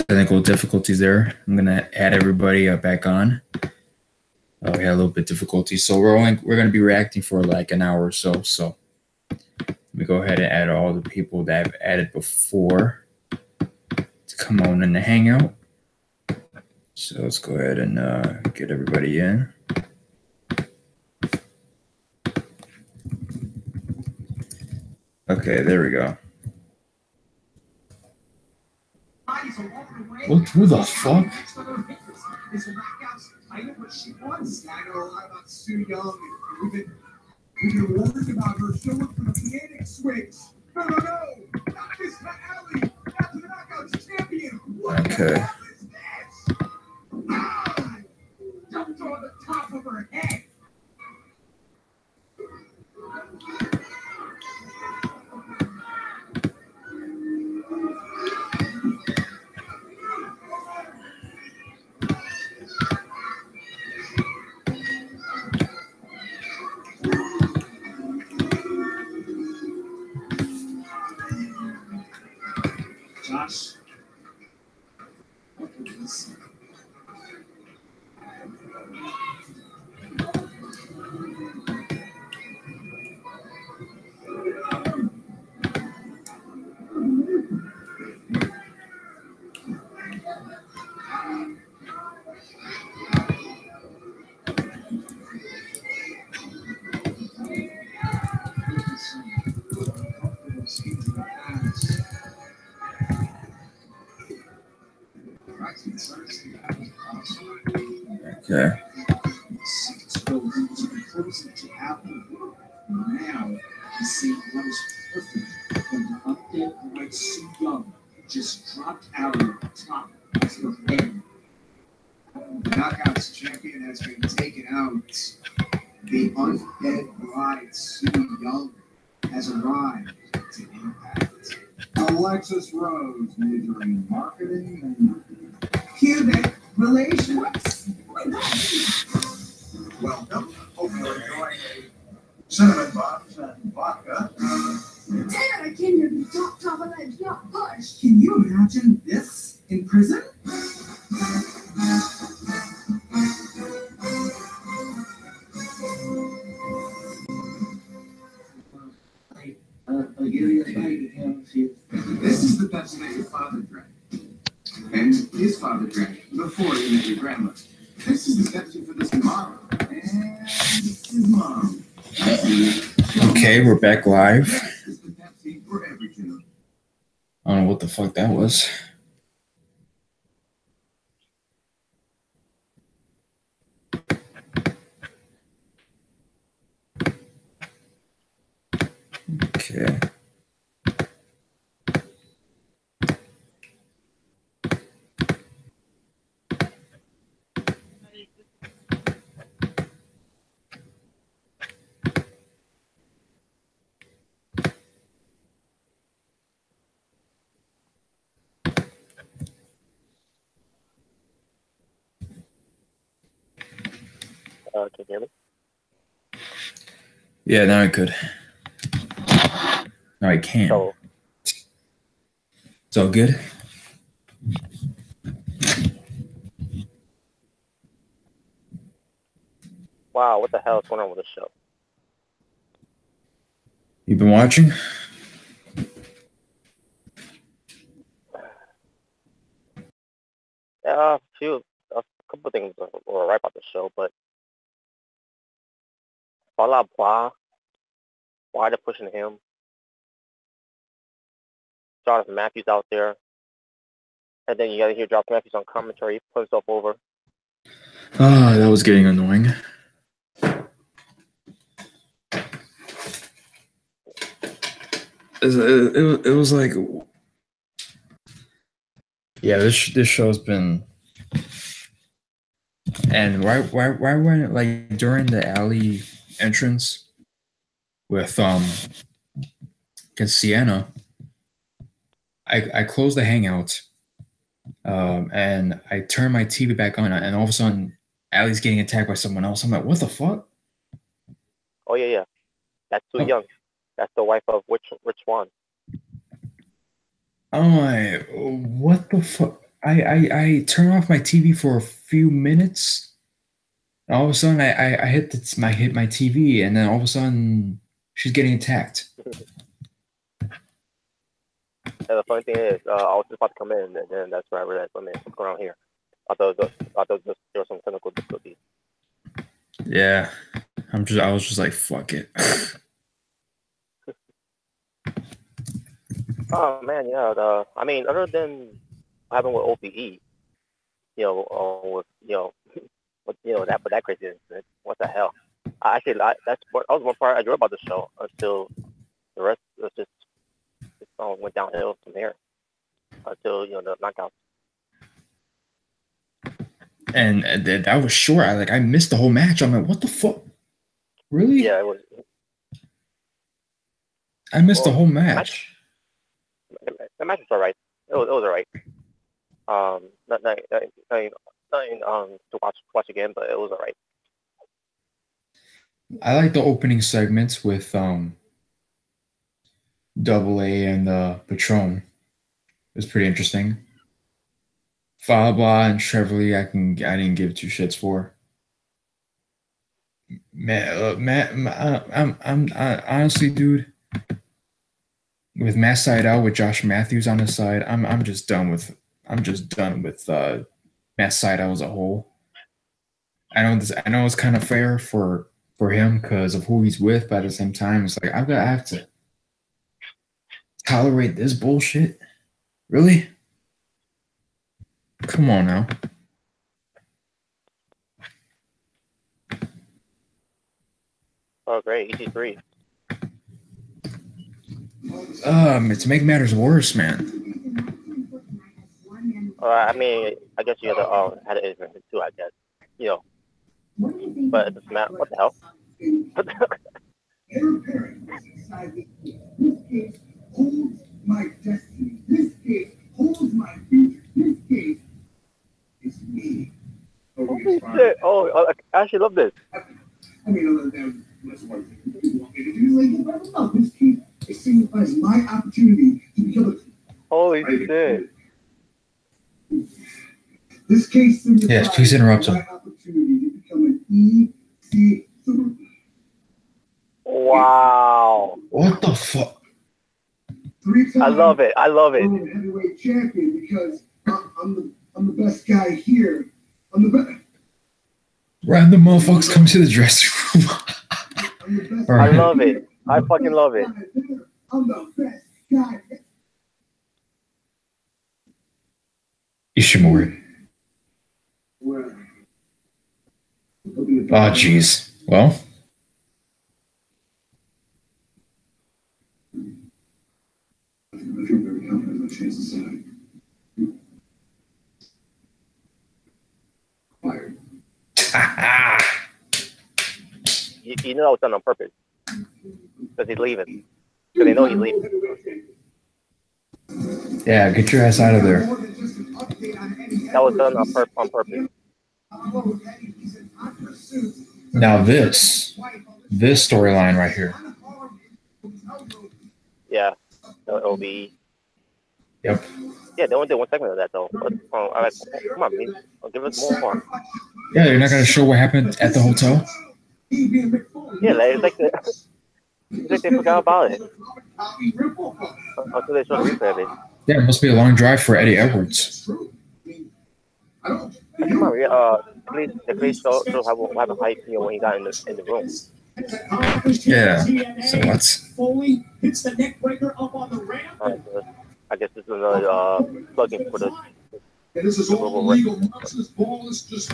technical difficulties there. I'm gonna add everybody back on. We had a little bit of difficulty, so we're gonna be reacting for like an hour or so. So let me go ahead and add all the people that I've added before to come on in the hangout. So let's go ahead and get everybody in. Okay, there we go. What? Who the fuck? I know what she wants. I know a lot about Sue Young. We've been worried about her showing for the piano switch. No, not this alley. Not to the knockouts champion. What the hell is this? Ah! Jumped on the top of her head. Josh, what is this? Okay. Now you see what is perfect when the undead white Sue Young just dropped out of the top of her head. The Knockouts champion has been taken out. The undead bride Sue Young has arrived to Impact. Alexis Rose, majoring in marketing and cubic relations. Welcome. Hope you're enjoying a cinnamon box and vodka. Dad, can you top of that not push? Can you imagine this in prison? This is the Pepsi that your father drank. And his father drank before he met your grandmother. This is the Pepsi for this mom. And this is mom. Okay, we're back live. This is the Pepsi for every kid. I don't know what the fuck that was. Okay. Can you hear me? Yeah, now I could. Now I can. So, It's all good. wow, what the hell is going on with this show? You've been watching? A couple of things were right about the show, but blah blah. Why they're pushing him? Jonathan Mathews out there, and then you gotta hear Jonathan Mathews on commentary. He put himself over. Ah, that was getting annoying. It was like, yeah, this show's been, and why when it, like during the alley entrance with against Sienna, I closed the hangout, and I turned my TV back on, and all of a sudden, Allie's getting attacked by someone else. I'm like, what the fuck? Oh yeah, that's Sue Young. That's the wife of Rich Swann. I'm like, what the fuck? I turn off my TV for a few minutes. All of a sudden, I hit my TV, and then all of a sudden, she's getting attacked. And the funny thing is, I was just about to come in, and then that's where I realized, what's going on here? I thought there was some technical difficulties. Yeah, I was just like, fuck it. Oh man, yeah. I mean, other than what happened with OPE, that crazy incident. What the hell? That was one part I enjoyed about the show until the rest was just went downhill from there until the knockouts. And that was short. I missed the whole match. I'm like, what the fuck? Really? Yeah, it was. I missed the whole match. The match was alright. It was alright. Nothing to watch again, but it was alright. I like the opening segments with Double A and Patron. It was pretty interesting. Falba and Trevorly, I didn't give two shits for. I'm honestly, dude, with Matt Sydal with Josh Mathews on his side, I'm just done with Matt Sydal as a whole. I know it's kind of fair for him because of who he's with, but at the same time, it's like I have to tolerate this bullshit. Really? Come on now. Oh, great. EC3. To make matters worse, man. I mean, I guess you had an interest too, I guess. But it doesn't matter. What the hell? This case holds my destiny. This case holds my future. This case is me. Holy shit. Oh, I actually love this. I mean, other than that's one thing you want me to do. Like, no, this case, it signifies my opportunity to become a. Holy shit. This case signifies yes, please interrupt my him. opportunity to become an EC. Wow. What the fuck? I love it. I love it. Heavyweight champion because I'm the best guy here. I'm the best. Random motherfuckers come to the dressing room. I love it. I fucking love it. I'm the best guy. Ishimori. Oh, jeez. Well. You know it's done on purpose. Because he's leaving. Because they know he's leaving. Yeah, get your ass out of there. That was done on purpose. Now this storyline right here. Yeah, OB. Yep. Yeah, they only did one segment of that though. But, come on, man. Give us more. Yeah, you're not gonna show what happened at the hotel. Yeah, it's like they forgot about it until they showed the replay of it. Yeah, it must be a long drive for Eddie Edwards. Come on, at least show have a hype when he got in the room. Yeah. So what's? Foley hits the neck breaker up on the ramp. I guess this is another plug-in for the. And this is all legal. This ball is just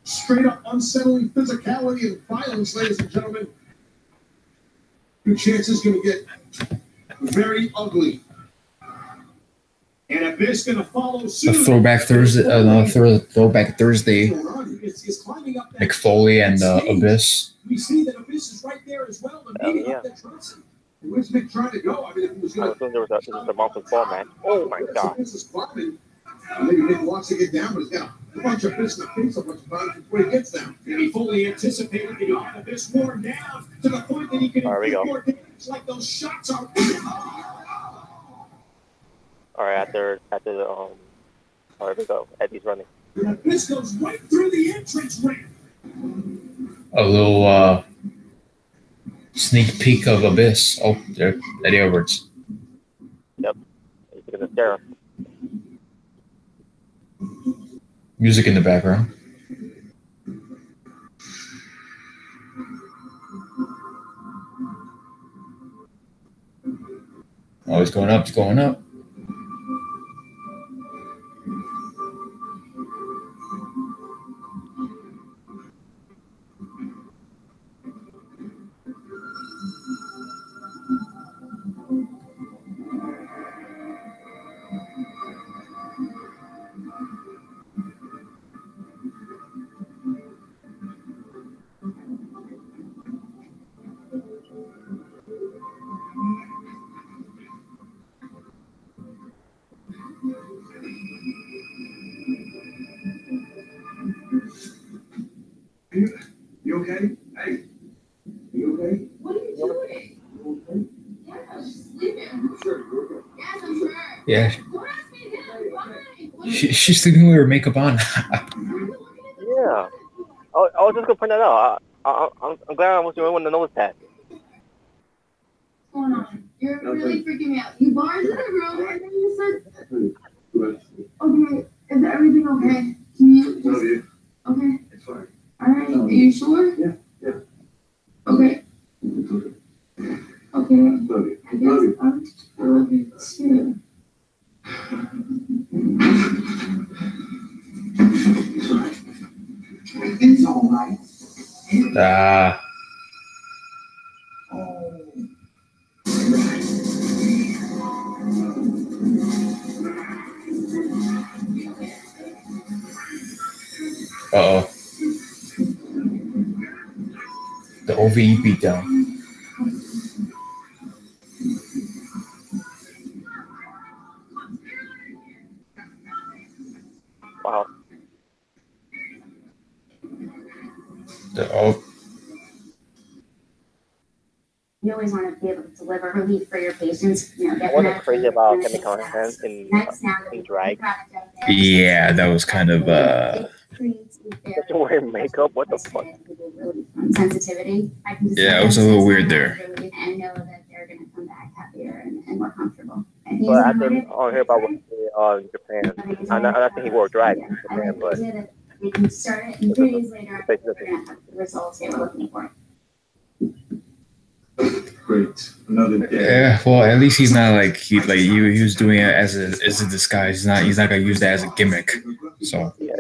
straight up unsettling physicality and violence, ladies and gentlemen. Good chance is going to get very ugly. And Abyss going to follow suit. A throwback Thursday. Throwback Thursday. Mick Foley and Abyss. We see that Abyss is right there as well. Yeah. Where's Mick trying to go? I mean, if he was I assume there was a monster ball match. Oh my god. Maybe Mick wants to get down, but he's got a bunch of Abyss in the face, a bunch of bombs before he gets down. And he fully anticipated the Abyss worn down to the point that he can inflict more damage like those shots are. All right, after Oh, here we go. Eddie's running. This goes right through the entrance ramp. A little sneak peek of Abyss. Oh, there, Eddie Edwards. Yep. He's looking at Sarah. Music in the background. Oh, he's going up. He's going up. You okay? Hey, you okay? What are you doing? You okay? Yeah, I was just sleeping. You sure you're okay? Yes, I'm sure. Yeah, Don't ask me again. I'm fine. What are she's sleeping with her makeup on. Yeah. Oh, I was just gonna point that out. I'm glad I was the only one to notice that. going on? You're really freaking me out. You barred in the room and then you said, okay, is everything okay? Can you Love just, you. okay, It's fine. all right, are you sure? Yeah, yeah. Okay, okay, Love you. I guess I love you too. It's all right. Ah, uh-oh. The OVE beatdown. Wow. Oh, You always want to be able to deliver relief for your patients. You know, I wasn't crazy about chemical hands in drag. yeah, that was kind of Wearing makeup. What the fuck? Sensitivity. I can just yeah, it was a little weird there. and know that they're going to come back happier and more comfortable. But I think I hear about what in Japan. I think he wore drag in Japan, but they can start it, and 3 days later, we're going to have the results they were looking for. Great. Another day. yeah. Well, at least he's not like he was doing it as a disguise. He's not gonna use that as a gimmick. So yeah.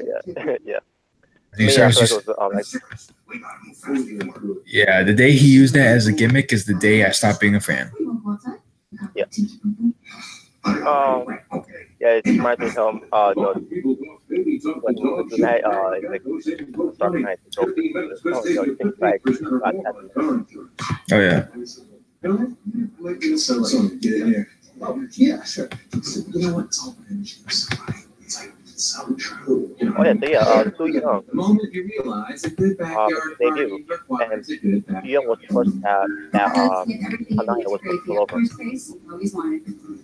he Yeah, starts I just, thought it was, yeah. The day he used that as a gimmick is the day I stopped being a fan. Yeah. Yeah, it reminds me of tonight, like Dark Knight. Oh yeah. Yeah, sure. You know what? It's all it's like it's so true. You know, Oh yeah, so yeah, Too Young. the moment you realize a good backyard They party do. requires a good Too backyard. Young was the first that Anaya was supposed to pull over.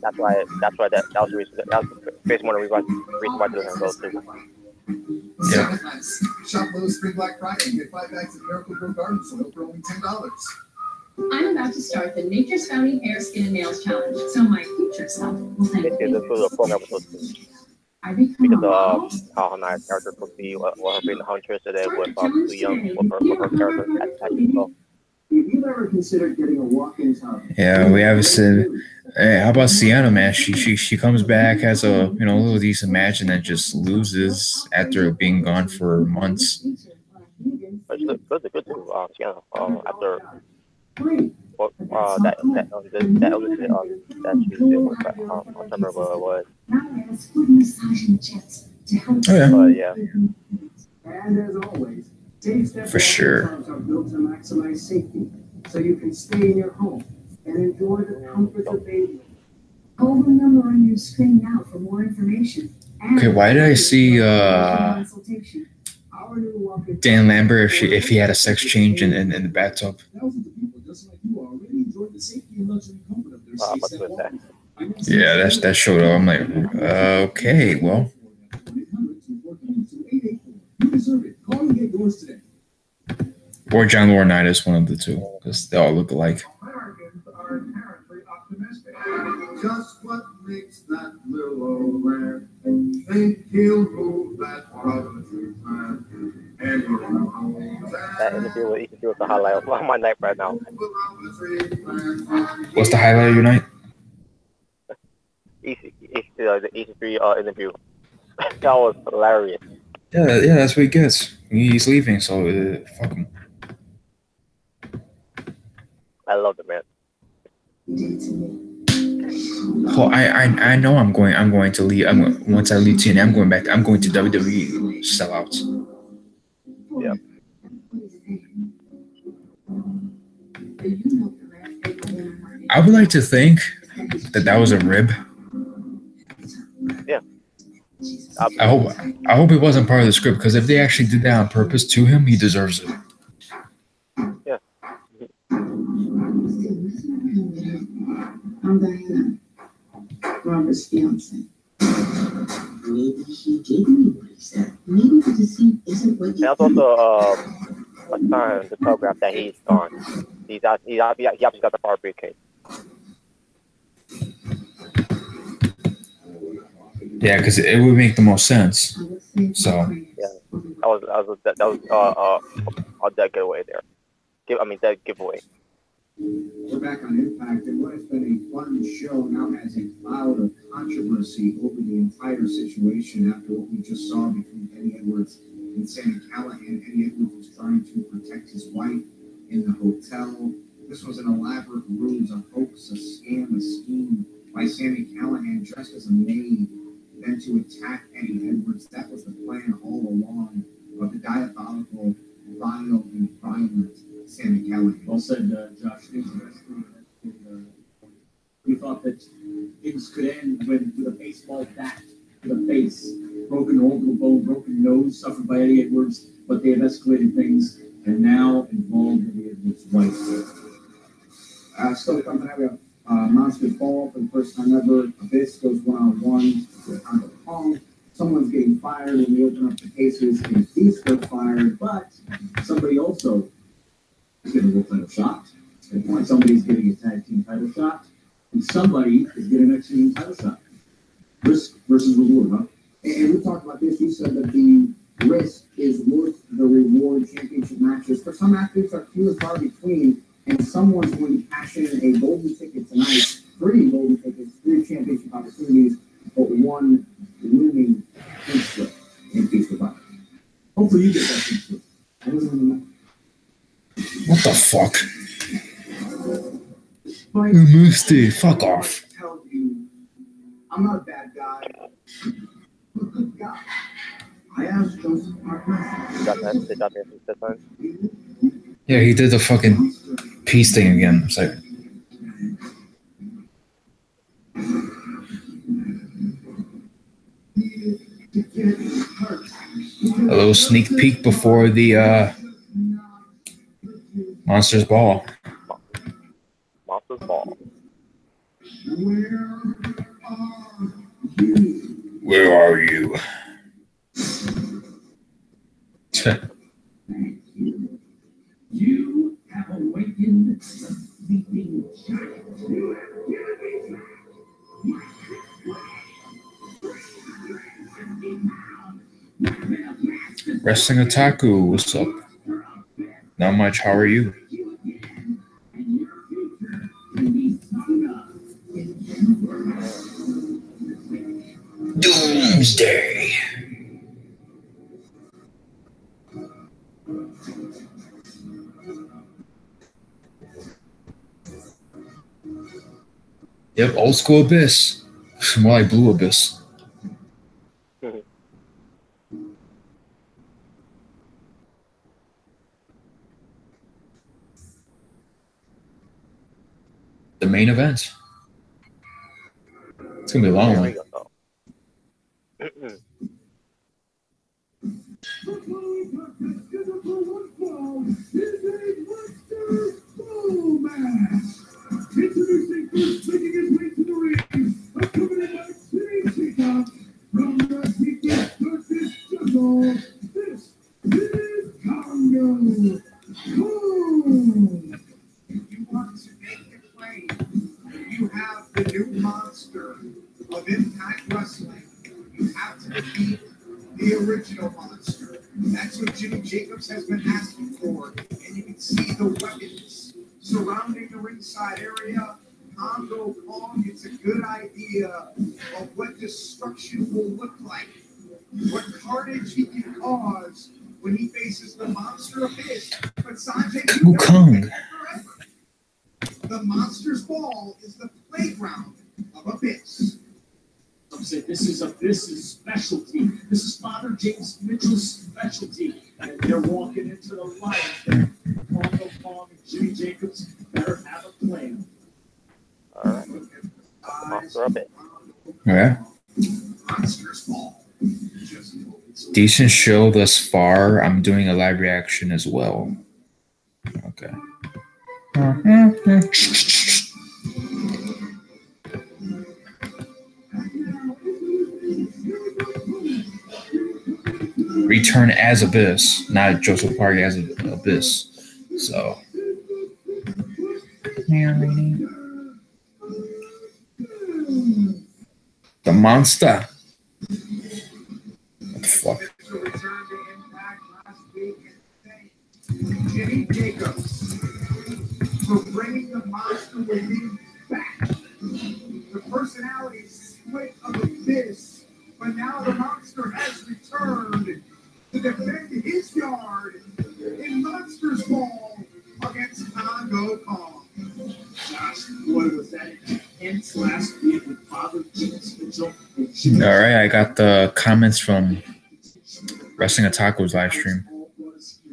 That's why that was the reason. That was the first one reason why I didn't go to. Yeah. Shop Lowe's Spring Black Friday and get 5 bags of Miracle Grow garden soil for only $10. I'm about to start the Nature's Bounty Hair, Skin, and Nails Challenge, so my future self will thank This me. was a program was supposed to be I become a because model. how Anaya's character supposed to be her being the huntress today with Too Young with her character at well. Have you ever considered getting a walk-in tub? Yeah, we haven't seen. Hey, how about Sienna, man? She comes back, has a little decent match, and then just loses after being gone for months. But it's good too. Yeah. After that was that she did with I can't remember what it was. Oh yeah. But yeah. And as always, Dave For sure. Tubs are built to maximize safety, so you can stay in your home and enjoy the comforts of bathing. Call the number on your screen now for more information. Okay, why did I see Consultation. Our new walk-in Dan Lambert if he had a sex change in the bathtub? Thousands of people just like you already enjoy the safety and luxury comfort of their Must seats have been that. Yeah, that showed up. I'm like, okay, well, shows today. Or John Laurinaitis, one of the two, because they all look alike. Americans are inherently optimistic. Just what makes that little old man think he'll move that province's man? And you know That interview with the highlight of my night right now. What's the highlight of your night? The EC3 interview. That was hilarious. Yeah, that's what he gets. He's leaving, so fuck him. I love it, man. Well, I know I'm going to leave. Once I leave TNA, I'm going back. I'm going to WWE sellouts. Yeah. I would like to think that was a rib. Yeah. I hope it wasn't part of the script, because if they actually did that on purpose to him, he deserves it. Yeah. I'm Diana, Robert's fiance. Maybe he did mean what he said. Maybe the deceit isn't what you That's also a sign to telegraph that he's gone. He obviously got the power briefcase. Yeah, because it would make the most sense. So Yeah, that was a dead giveaway there. Dead giveaway. We're back on Impact, and what has been a fun show now has a cloud of controversy over the entire situation after what we just saw between Eddie Edwards and Sami Callihan. Eddie Edwards was trying to protect his wife in the hotel. This was an elaborate ruse, a hoax, a scam, a scheme by Sami Callihan dressed as a maid, then to attack Eddie Edwards. That was the plan all along of the diabolical, vile, and violent Sami Callihan. Well said, Josh. Interesting. We thought that things could end with a baseball bat to the face, broken orbital bone, broken nose suffered by Eddie Edwards, but they have escalated things and now involved Eddie Edwards' wife. Still coming out, we have Monsters Ball for the first time ever. Abyss goes one-on-one with Honda Kong. Someone's getting fired when we open up the cases, and Beast got fired, but Somebody also is getting a world title shot. Good point. Somebody's getting a tag team title shot, and somebody is getting a team title shot. Risk versus reward, huh? And we talked about this. You said that the risk is worth the reward. Championship matches for some athletes are few and far between, and someone's going to cash in a golden ticket tonight. 3 golden tickets, 3 championship opportunities, but 1 looming pink slip in Feast of Fire. Hopefully you get that pink slip. I wasn't even know. what the fuck? But Moosty, fuck off. I tell you, I'm not a bad guy. I'm a good guy. I asked Joseph Martin. They got there this time. Yeah, he did the fucking peace thing again. It's like, a little sneak peek before the Monsters Ball. Monsters Ball. Where are you? You have awakened the sleeping giant. Wrestling Otaku, what's up? Not much, how are you? Doomsday. Yep, old school Abyss. More like Blue Abyss. The main event. It's gonna be a long There one. we go. Introducing first, making his way to the ring, accompanied by Steve Seacock from the Seacock versus Jungle. This is of Impact Wrestling, you have to defeat the original monster. That's what Jimmy Jacobs has been asking for. And you can see the weapons surrounding the ringside area. Congo Kong gets a good idea of what destruction will look like, what carnage he can cause when he faces the monster abyss. But Sanjay, Congo Kong. The monster's ball is the playground of abyss. Some say this is Abyss's specialty. This is Father James Mitchell's specialty. And they're walking into the light. Congo Kong and Jimmy Jacobs better have a plan. All right. Monster up it. Yeah. Monster's ball. Decent show thus far. I'm doing a live reaction as well. Okay. Return as Abyss, not Joseph Park as Abyss. So. The monster. What the fuck? Jimmy Jacobs for bringing the monster within back. The personality split of Abyss, but now the monster has returned to defend his yard in Monster's Ball against Congo Kong. Josh, boy, was that intense last week with Father James Mitchell. All right, I got the comments from Wrestling Otaku's live stream.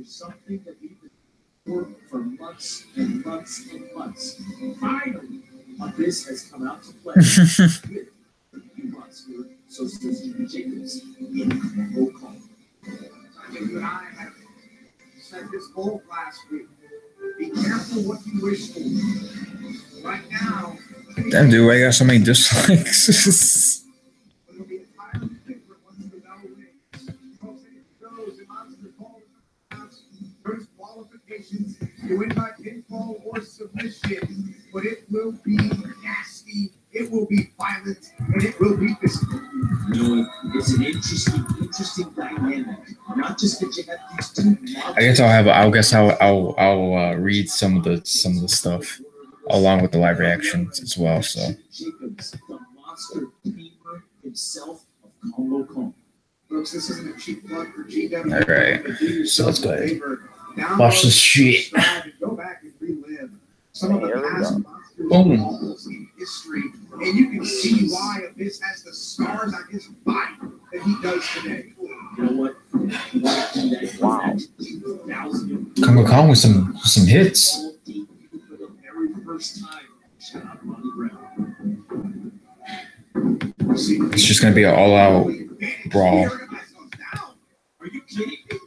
Something that we've been working for months and months and months. Finally, Abyss has come out to play with the new monster. So says Jimmy Jacobs in Congo Kong. You and I have said this whole last week. Be careful what you wish for. Right now. Damn, dude, I got so many dislikes. It'll be entirely different once the bell rings. Folks, it goes in Monster Ball. There's qualifications. You win by pinfall or submission, but it will be nasty. It will be violent, and it will be physical. You know, it's an interesting dynamic. Not just that you have these two. I guess I'll read some of the stuff along with the live reactions as well. So Jacobs, the monster tamer himself of Congo Kong. Folks, this isn't a cheap plug for GW. All right, so let's go ahead. Watch this shit. Go back and relive some of the past monsters in history, and you can see why Abyss has the scars on his body that he does today. You know what? Wow. Congo Kong with some hits. For the very first time, shout out Ronnie Brown. It's just gonna be an all-out brawl. Are you kidding me?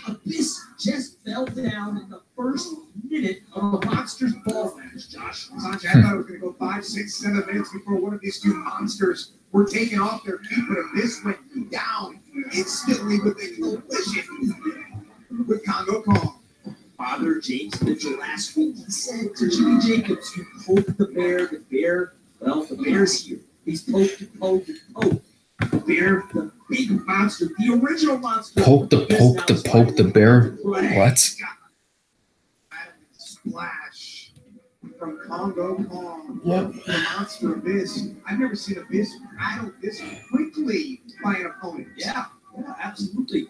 Abyss just fell down in the first minute of a Monsters Ball match, Josh. Sanjay, I thought it was going to go 5, 6, 7 minutes before one of these two monsters were taken off their feet, but Abyss went down instantly with a collision with Congo Kong. Father James Mitchell last week, he said to Jimmy Jacobs, you poke the bear, the bear's here. He's poked and poked and poked. The bear, the big monster, the original monster. Poke the bear. What? Splash from Congo Kong. Yep. The monster Abyss. I've never seen Abyss rattle this quickly by an opponent. Yeah, absolutely.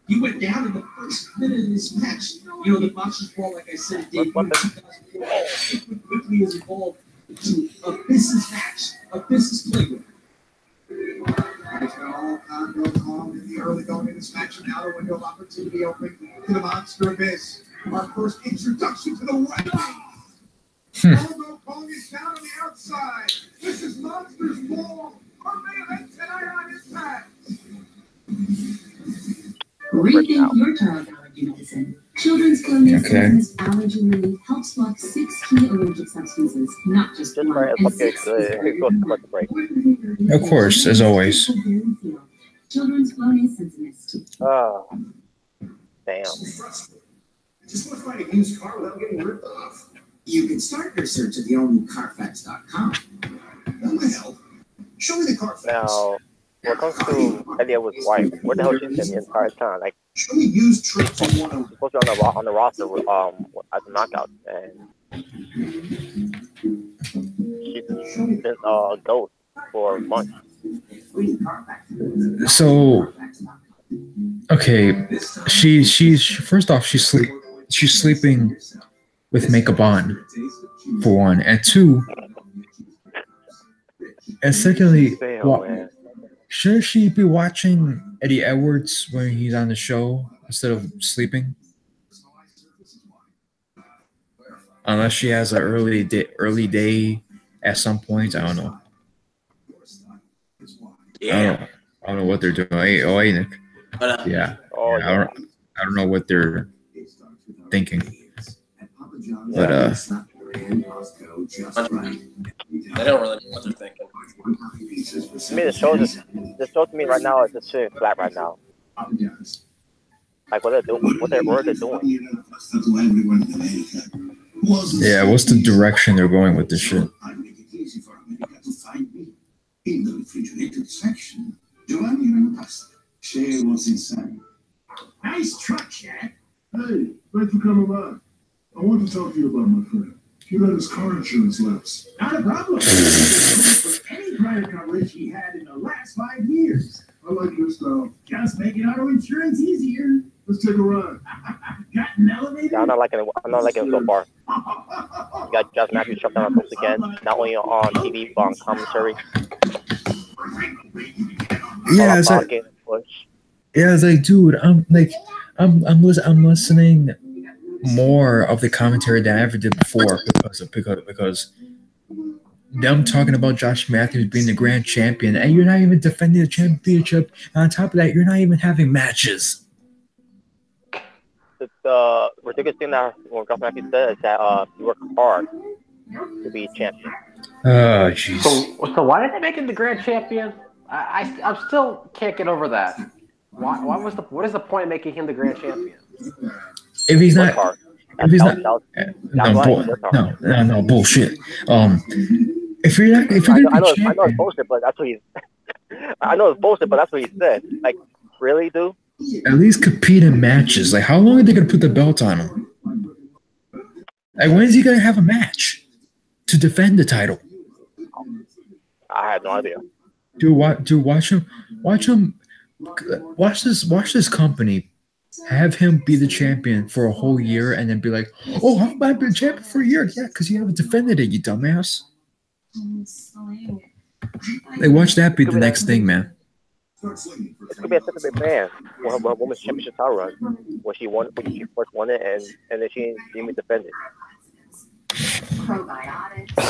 He went down in the first minute of this match. You know, the Monsters Ball, like I said, debuted in 2004. It quickly has evolved to Abyss's match, Abyss's playground. It's been all Congo Kong in the early going in this match, and now the window of opportunity open to the monster Abyss. Our first introduction to the weapon. Congo Kong is down on the outside. This is Monsters Ball. Our main event tonight on iMPACT. Rethink your child allergy medicine. Children's Clonus Business Allergy Relief helps block 6 key allergic substances, not just one. Right, And okay, 6 commercial break. Of course, as always. Children's Clonus Sensitivity. Oh, damn. Just want to find a used car without getting ripped off. You can start your search at the all-new Carfax.com. That might help. Show me the card. Now, when it comes to Eddie Edwards' wife, where the hell she been the entire time? Like, Show me used tricks in one of she's supposed to be on the roster with, at the knockout, and she's been a ghost for months. So, okay, she's first off she's sleeping with makeup on, for one, and two, and secondly, shouldn't she be watching Eddie Edwards when he's on the show instead of sleeping? Unless she has an early day at some point, I don't know. Yeah. I don't know what they're doing. Hey, Nick. Yeah. I don't know what they're thinking. But they don't really know what they're thinking. I mean, the show to me right now is just sitting flat right now. Like what they're doing. Yeah, what's the direction they're going with this shit? In the refrigerated section, Giovanni ran past. Shea was inside. Nice truck, Chad. Hey, thanks for coming by. I want to talk to you about my friend. He let his car insurance lapse. Not a problem. For any credit coverage he had in the last 5 years. I like your style. Just making auto insurance easier. Let's take a ride. Got an elevator? Yeah, I'm not liking it so far. You got Josh Mathews shut down once again, not only on TV but on commentary. Yeah, it's like, dude, I'm listening more of the commentary than I ever did before because them talking about Josh Mathews being the grand champion and you're not even defending the championship. And on top of that, you're not even having matches. The ridiculous thing that Josh Mathews said is that you work hard to be champion. Oh, jeez. So why did they make him the grand champion? I still can't get over that. What is the point of making him the grand champion? If he's not, no, bullshit. If you're gonna be champion, I know it's bullshit, but that's what he's. I know it's bullshit, but that's what he said. Like, really, dude? At least compete in matches. Like, how long are they gonna put the belt on him? Like, when is he gonna have a match to defend the title? I have no idea. Dude, watch this company have him be the champion for a whole year and then be like, oh, how have I been champion for a year? Yeah, because you haven't defended it, you dumbass. Like, watch that be the next thing, man. It could be a Stephanie McMahon when her women's championship title run, when she first won it, and then she didn't even defend it.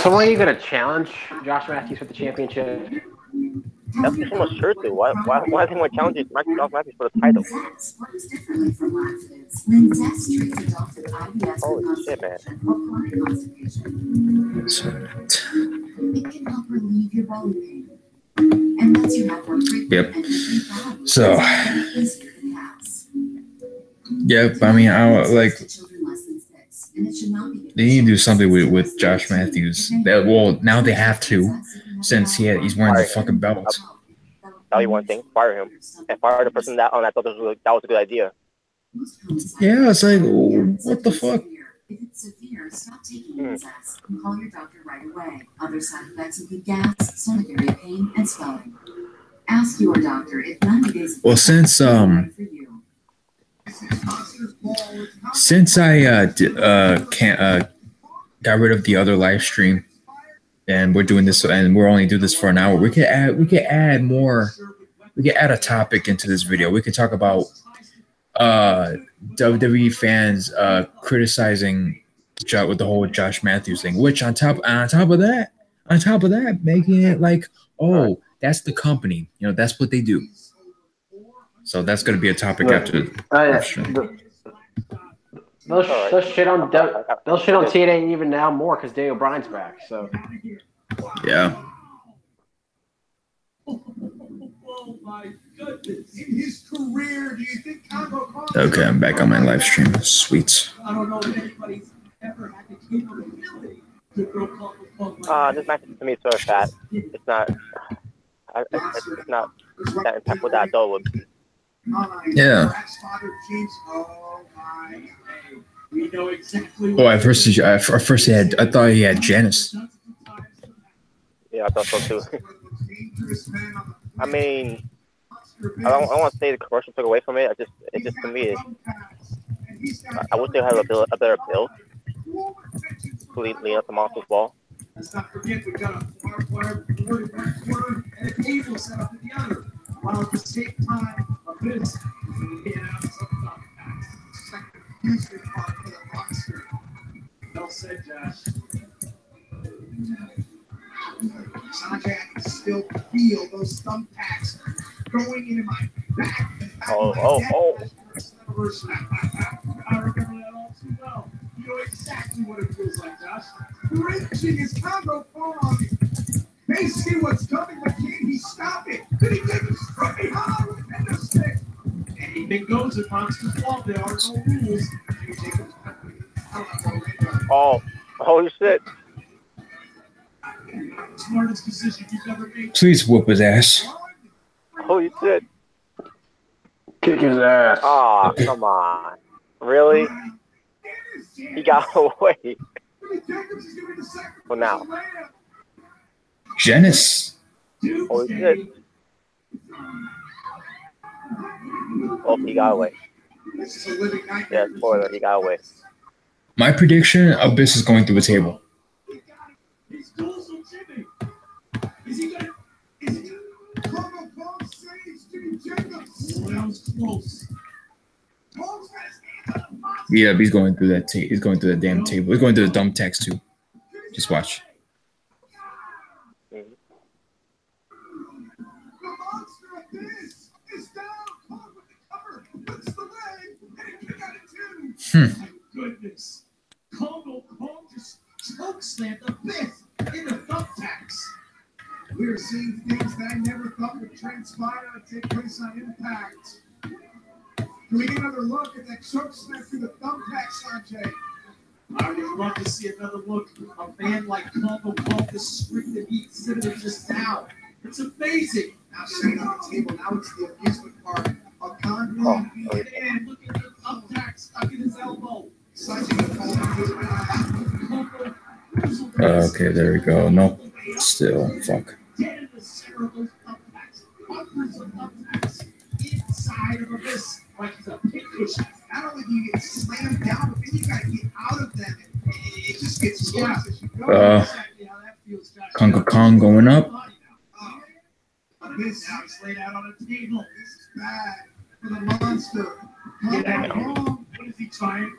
So when are you gonna challenge Josh Mathews for the championship? That's what someone should do. Why is anyone challenging Josh Mathews for the title? Holy shit, man. Yep. So, yep. I mean, I like. They need to do something with Josh Mathews. Now they have to, since he's wearing the fucking belt. Tell you one thing: fire him and fire the person that thought that was a good idea. Yeah, it's like, what the fuck? If it's severe, stop taking Enzax and call your doctor right away. Other side effects include gas, stomach area pain, and swelling. Ask your doctor if 90 days. Well, since I got rid of the other live stream, and we're doing this, and we're only doing this for an hour, we could add more. We could add a topic into this video. We could talk about WWE fans criticizing with the whole Josh Mathews thing, which on top of that, making it like, oh, that's the company, that's what they do. So that's going to be a topic after. They'll shit on TNA even now more because Daniel Bryan's back. So yeah. Oh my goodness! In his career, do you think Okay, I'm back on my live stream. Sweet. I don't know if anybody's ever had the capability to throw this match to me is so fat. It's not. It's not that impactful that I thought it would be. Yeah. Oh, I thought he had Janice. Yeah, I thought so too. I mean, I don't want to say the commercial took away from it. It just to me, I wish they had a better build to lead up to Monster's Ball. Let's not forget we got a barbed wire and a table set up in the other. While at the same time, a business it's like the amusement park for the monster. Well said, Josh. Sanjay, I can still feel those thumbtacks going into my back. Oh. I remember that all too well. You know exactly what it feels like, Josh. Wrenching his combo phone on me. They see what's coming, but can he stop it? Did he take a straight hard with a stick? Anything goes at Monster's Ball. There are no rules. Oh shit. Smartest decision you've ever made. Please whoop his ass. Holy shit. Kick his ass. Oh, come on. Really? He got away. For now. Janice. Holy shit. Oh, he got away. Yeah, spoiler, he got away. My prediction, Abyss is going through a table. Yeah, he's going through that. He's going through that damn table. He's going through the dumb text too. Just watch. Goodness. Congo Kong just chokeslammed the fist in the thumbtacks. We're seeing things that I never thought would transpire and take place on Impact. Can we get another look at that chokeslam through the thumbtacks, Sanjay? I would love to see another look. A man like Congo Kong, the streak that he exhibited just now. It's amazing. Now sitting on the table, now it's the amusement park. A Congo man looking at the thumbtack stuck in his elbow. Okay, there we go. Nope. Still, fuck. Inside of this, like it's a pincushion. Not only do you get slammed down, but then you gotta get out of them. It just gets worse as you go. Congo Kong going up. This now he's laid out on a table. This is bad for the monster. Congo Kong. What is he trying?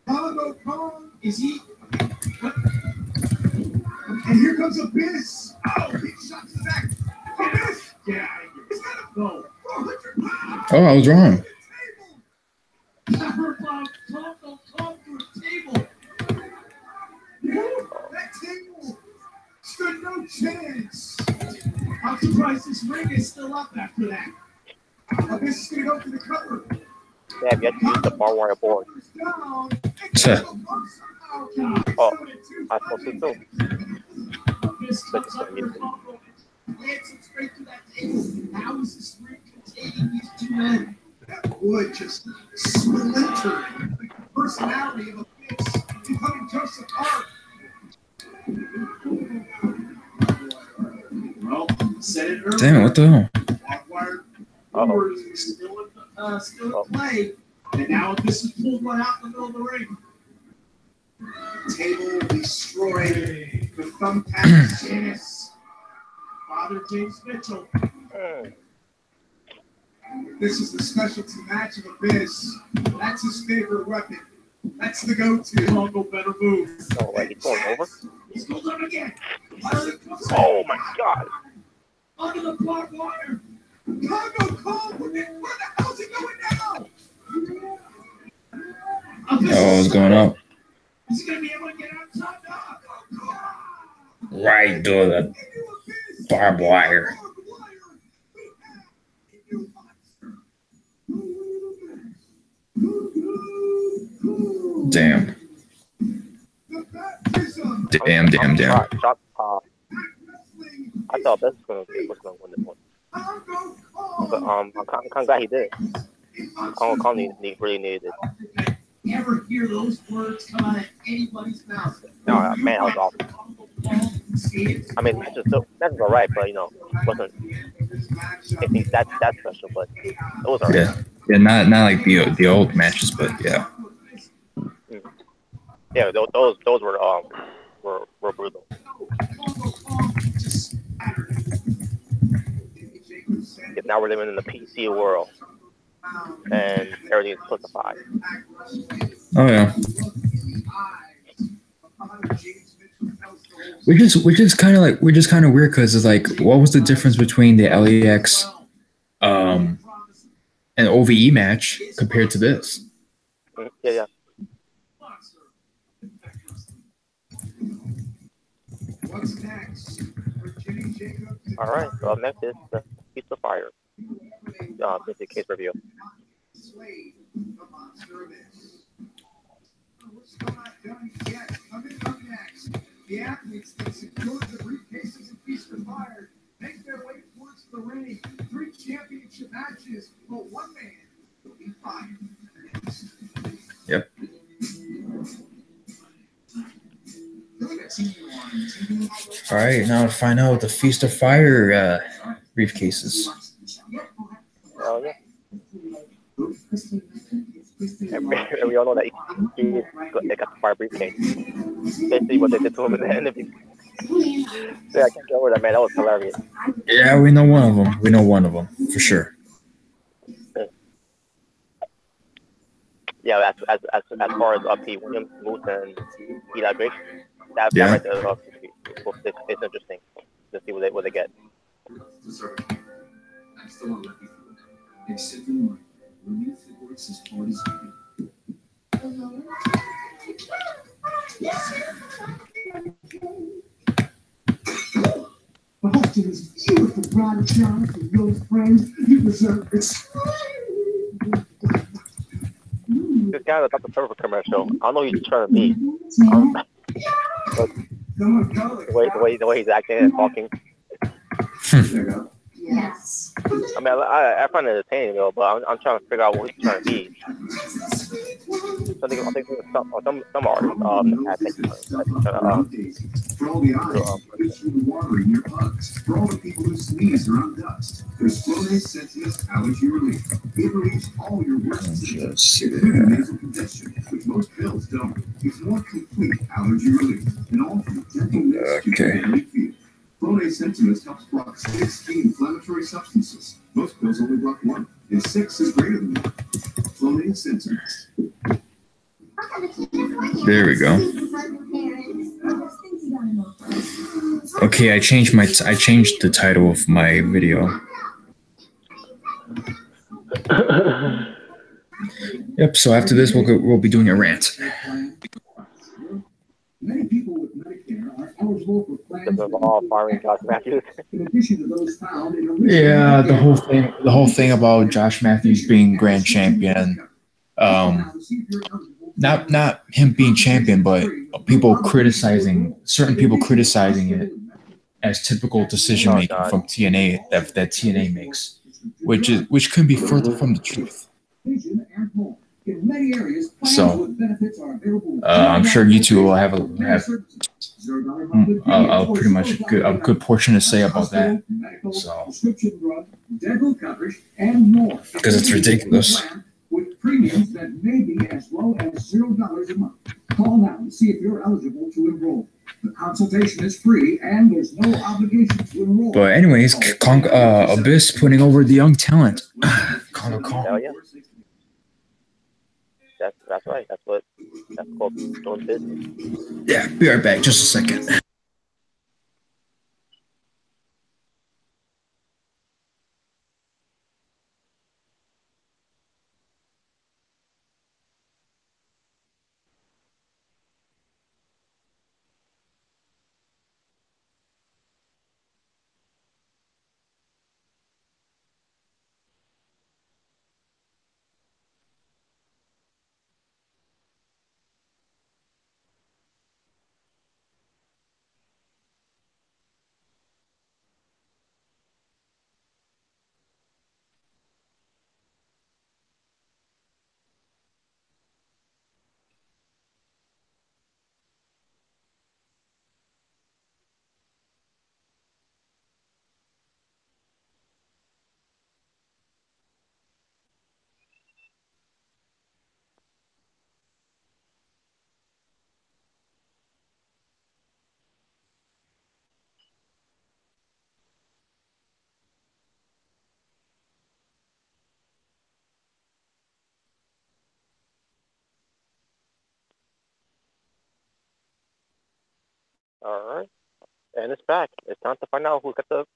Congo Kong. Is he? What? And here comes Abyss. Oh, big shot to the back. Abyss. Get out of here. He's gotta go. 400 pounds. Oh, I was wrong. Never allowed Congo Kong to a table. That table stood no chance. I'm surprised this ring is still up after that. Abyss is gonna go for the cover. They have yet to use the barbed wire board. Oh, I thought so too. Abyss comes up for Congo and lands him straight to that table. How is this ring containing these two men? That wood just splintered. The personality of Abyss becoming Joseph Hart. Well, said it earlier. Damn, what the hell? Still in play, and now this is pulled one out in the middle of the ring. Table destroyed. The thumbtack Janice. Father James Mitchell. This is the specialty match of Abyss. That's his favorite weapon. That's the go-to. Congo better move. Oh, like he's going over? He's going up again. Oh my god. Under the barbed wire. Congo Kong, where the hell's he going now? Oh, it's going up. Is he going to be able to get out top now? Right through the barbed wire. Damn. Damn. Shot. I thought Best was gonna win this one, but I'm kind of glad he did. Kong really needed it. Never hear those words come out of anybody's mouth. No, man, that was awesome. I mean, that's alright, but it wasn't anything that special. But it was alright. Yeah, not like the old matches, but yeah. Yeah, those were brutal. Now we're living in the PC world, and everything is simplified. Oh yeah. Which is kind of weird because it's like, what was the difference between the LAX, and OVE match compared to this? Yeah. What's next? All right. So up next is the Feast of Fire. This is case review. The athletes that secured the briefcases and Feast of Fire make their way towards the ring. 3 championship matches, but one man will be fired. Yep. All right, now to find out the Feast of Fire briefcases. Oh yeah. And we all know that they got the fire briefcase. Basically, what they did to him in the interview. Yeah, I can't get over that, man. That was hilarious. Yeah, we know one of them. We know one of them for sure. Yeah, as far as P. Williams, Moose, and Eli Drake, that right there, it's interesting to see what they get. I'm still unlucky for it. Except in one. When you think works as hard as you Boston is beautiful, bright shine from your friends. You deserve this. This guy was Dr. Pepper commercial. I don't know who he's trying to be. But the way he's acting and talking. Yes. I mean, I find it entertaining, but I'm trying to figure out what he's trying to be. I think some artists For all the eyes, it's the water in your bugs. For all the people who sneeze around dust, there's Flonase Sentinel's allergy relief. It relieves all your worst symptoms, including nasal congestion, which most pills don't. It's more complete allergy relief, and all from gentle mist you can barely feel. Flonase Sentinel's helps block 6 inflammatory substances. Most pills only block 1, and 6 is greater than 1. Flonase Sentinel's. There we go. Okay, I changed the title of my video. Yep. So after this, we'll be doing a rant. Many people with Medicare are eligible for plans firing Josh Mathews. in addition to those found in Yeah, the whole thing about Josh Mathews being grand champion. Not him being champion, but certain people criticizing it as typical decision making from TNA that TNA makes, which could be further from the truth. So I'm sure you two will have a pretty much a good portion to say about that. So because it's ridiculous. With premiums that may be as low as $0 a month. Call now and see if you're eligible to enroll. The consultation is free and there's no obligation to enroll. But anyways, Abyss putting over the young talent. Hell yeah. That's right. That's called doing business. Yeah, be right back. Just a second. All right. And it's back. It's time to find out who got the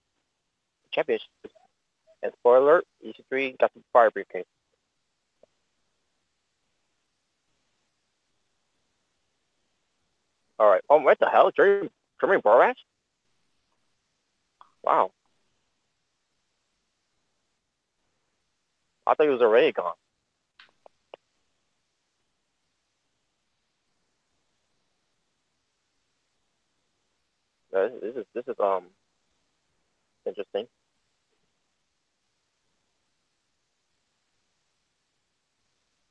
championship. And spoiler alert, EC3 got the fire briefcase. All right. Oh, what the hell? Jeremy Borash? Wow. I thought he was already gone. This is interesting.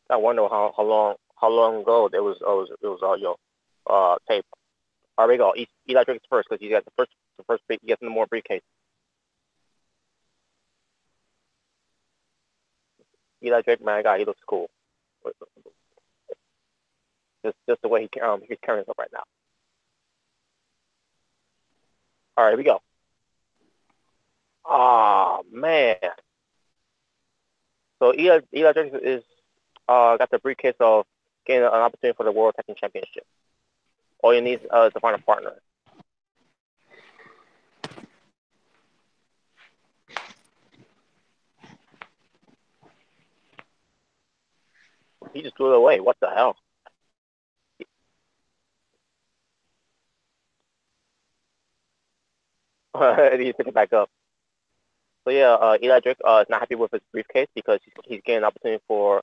I wonder how long ago it was audio tape. All right, we go. Eli Drake's first because he got the first he gets the more briefcase. Eli Drake, my guy, he looks cool. Just the way he's carrying himself right now. All right, here we go. Oh man. So Eli Drake is got the briefcase of getting an opportunity for the World Tag Team Championship. All you need is to find a partner. He just threw it away. What the hell? He picked it back up. So yeah, Eli Drake is not happy with his briefcase because he's getting an opportunity for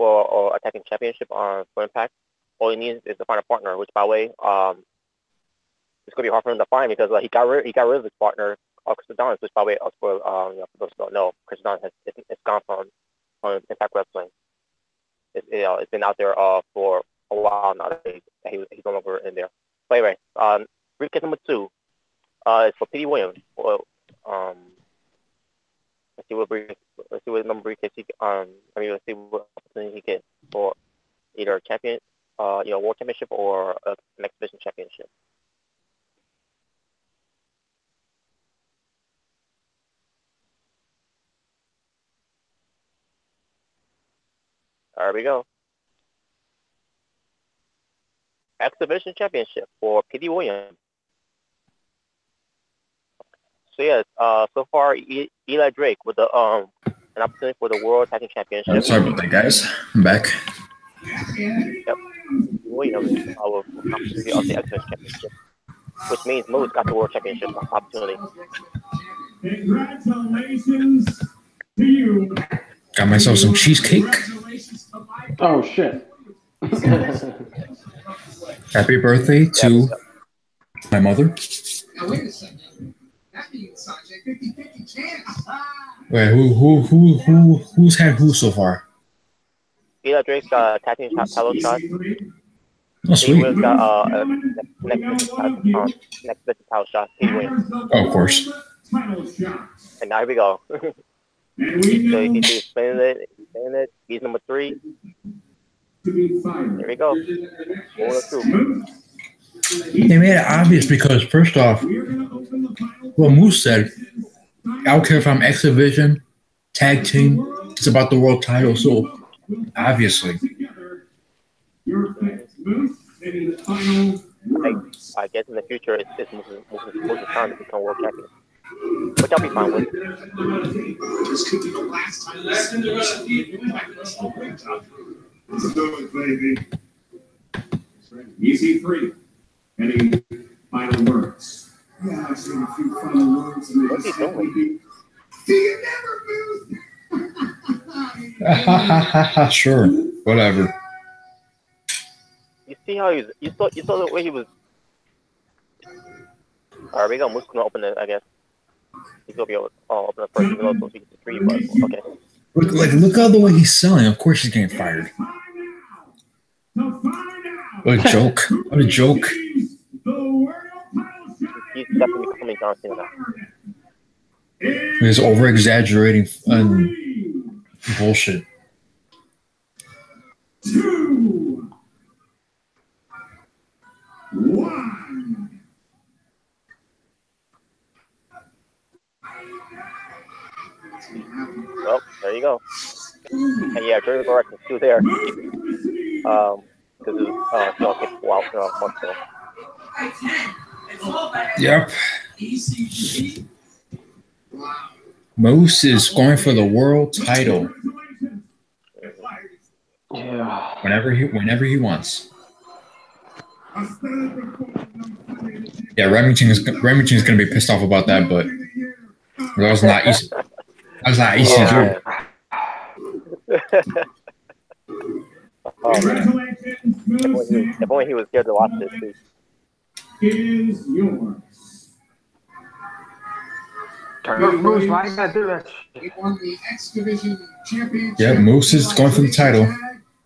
a tag team championship on iMPACT. All he needs is to find a partner, which by the way, it's gonna be hard for him to find because he got rid of his partner, Chris Adonis, which by the way, for those who don't know, Chris Adonis it's gone from Impact Wrestling. It's been out there for a while now. He's no longer in there. But anyway, briefcase number 2 is for Petey Williams. Well, let's see what number briefcase let's see what opportunity he gets for either a champion, World Championship or an Exhibition Championship. There we go. Exhibition Championship for Petey Williams. So yes, so far Eli Drake with the an opportunity for the World Tag Team Championship. Sorry about that, guys. I'm back. Yep. Williams will opportunity of the Exhibition Championship, which means Moose got the World Championship opportunity. Congratulations to you. Got myself some cheesecake. Oh shit! Happy birthday to my mother. Now wait a second. That means such a 50-50 chance. Wait, who's had who so far? Eli Drake's got a tag team title shot. Oh, sweet. Petey got next title shot. Petey Williams. Oh, of course. And now here we go. So he's spinning it. He's number 3. Here we go. They made it obvious because, first off, what Moose said, I don't care if I'm Exhibition, Tag Team, it's about the world title, so obviously. I guess in the future, it's Moose's time to become world champion. Which I'll be fine with. This could be the last time baby. EC3. Any final words? Yeah, I've seen a few final words. What's he doing? Do you never move? Sure, whatever. You see how you saw the way he was. All right, we got Moose gonna open it, I guess. He's gonna be able to open it first, even though it's supposed to be 3, but okay. Look how the way he's selling. Of course he's getting fired. What a joke. What a joke. He's definitely becoming John Cena now. He's over-exaggerating bullshit. 2, 1. Well, there you go. And yeah, Jerry Borash is still there. Because it was still a while, months ago. Yep. Moose is going for the world title. Yeah. Whenever he wants. Yeah, Remington's gonna be pissed off about that, but that was not easy. That was not easy to do. Oh, man. If only he was scared to watch this, too. Is yours. Turn up, Moose. Why you gotta do that? He won the X Division Championship. Yeah, Moose is going for the title.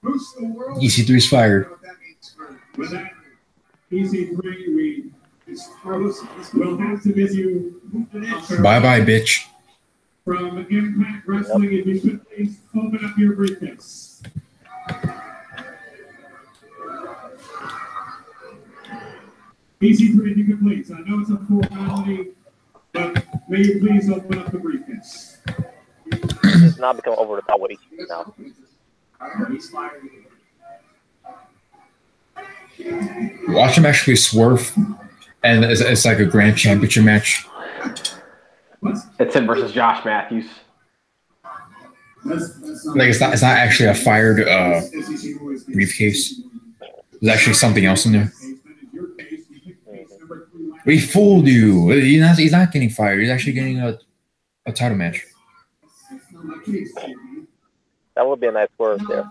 EC3's fired. With that, EC3, we'll have to miss you. Bye-bye, bitch. From Impact Wrestling, if you could please open up your briefcase. EC3, if you could please. I know it's a formality, but may you please open up the briefcase. It's not become over the top with EC3 now. Watch him actually swerve, and it's like a grand championship match. It's him versus Josh Mathews. Like it's not actually a fired briefcase. There's actually something else in there. We fooled you. He's not getting fired. He's actually getting a title match. That would be a nice word there.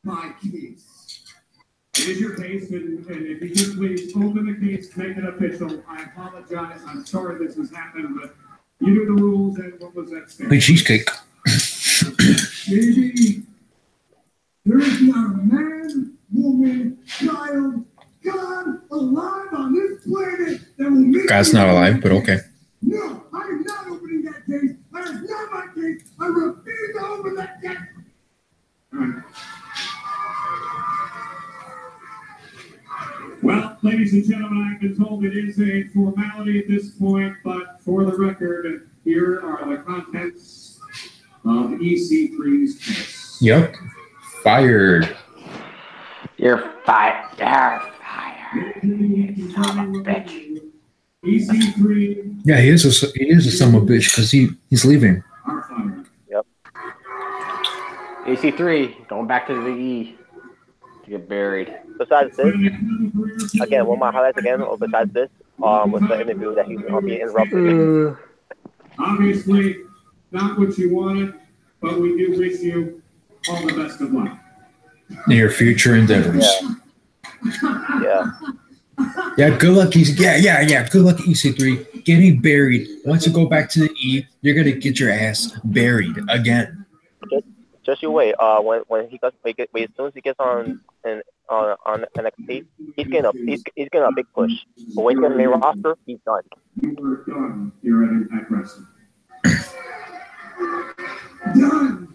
My case. It is your case, and if you could please open the case, make it official. I apologize. I'm sorry this has happened, but you knew the rules, and what was that statement? Big cheesecake. Maybe there is not a man, woman, child, God alive on this planet that will make God's not alive, but okay. No, I am not opening that case. That is not my case. I refuse to open that case. All right. Well, ladies and gentlemen, I've been told it is a formality at this point, but for the record, here are the contents of EC3's case. Yep. Fired. You're fired. You're fired. Son of a bitch. EC3. Yeah, he is a son of a bitch because he's leaving. Are fired. Yep. EC3 going back to the E to get buried. Besides this, again, one of my highlights again, or besides this, was the interview that he's being interrupted. Obviously, not what you wanted, but we do wish you all the best of luck. In your future endeavors. Yeah. Yeah, good luck, yeah. Good luck, EC3. Getting buried. Once you go back to the E, you're gonna get your ass buried again. Just you wait. When as soon as he gets on NXT, he's getting a big push. But when he's getting the main roster, he's done. You were done here at Impact Wrestling. Done,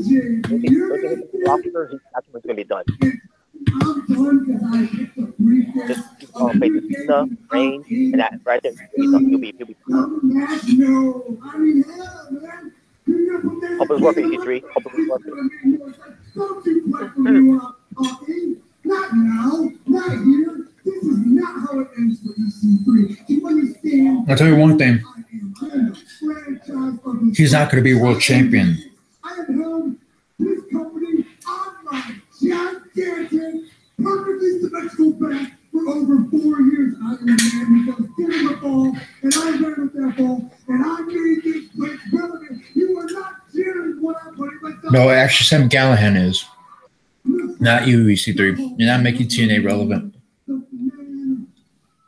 JD. When he's getting the roster, that's when he's gonna be done. I'm done because I hit the briefcase. Just face the Cena, Rant, and that right there, he'll be done. No, I mean, hell, man. Hope it's worth it, EC3. Hope it's worth it. Don't you quit when you are talking. Not now, not here. This is not how it ends for EC3. You understand? I'll tell you one thing. He's not going to be world champion. I have held this company on my gigantic, perfectly symmetrical back for over 4 years. I am a man who goes given the ball, and I ran with that ball, and I made this place relevant. You are not cheering what I'm putting myself. No, actually, Sam Gallahan is. Not you, EC3. You're not making TNA relevant. The man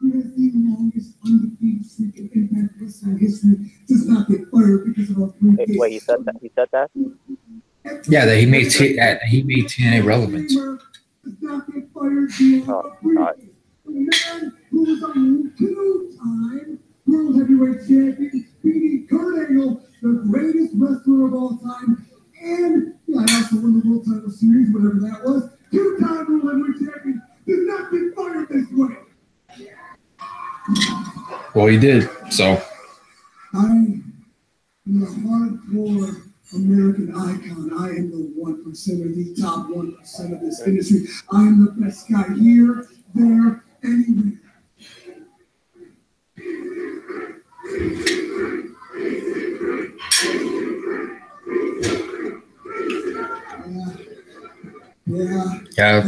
who has the longest undefeated streak in Impact Wrestling history does not get fired because of a briefcase. Wait, he said that? He said that? Yeah, that he made TNA relevant. Does not get fired beyond Oh, a briefcase. The man who was a two-time World Heavyweight Champion, beating Kurt Angle, the greatest wrestler of all time, and I also won the World Title Series, whatever that was. Two-time World Heavyweight Champion did not get fired this way. Well, he did, so. I am a hardcore American icon. I am the 1% of the top 1% of this industry. I am the best guy here, there, anywhere.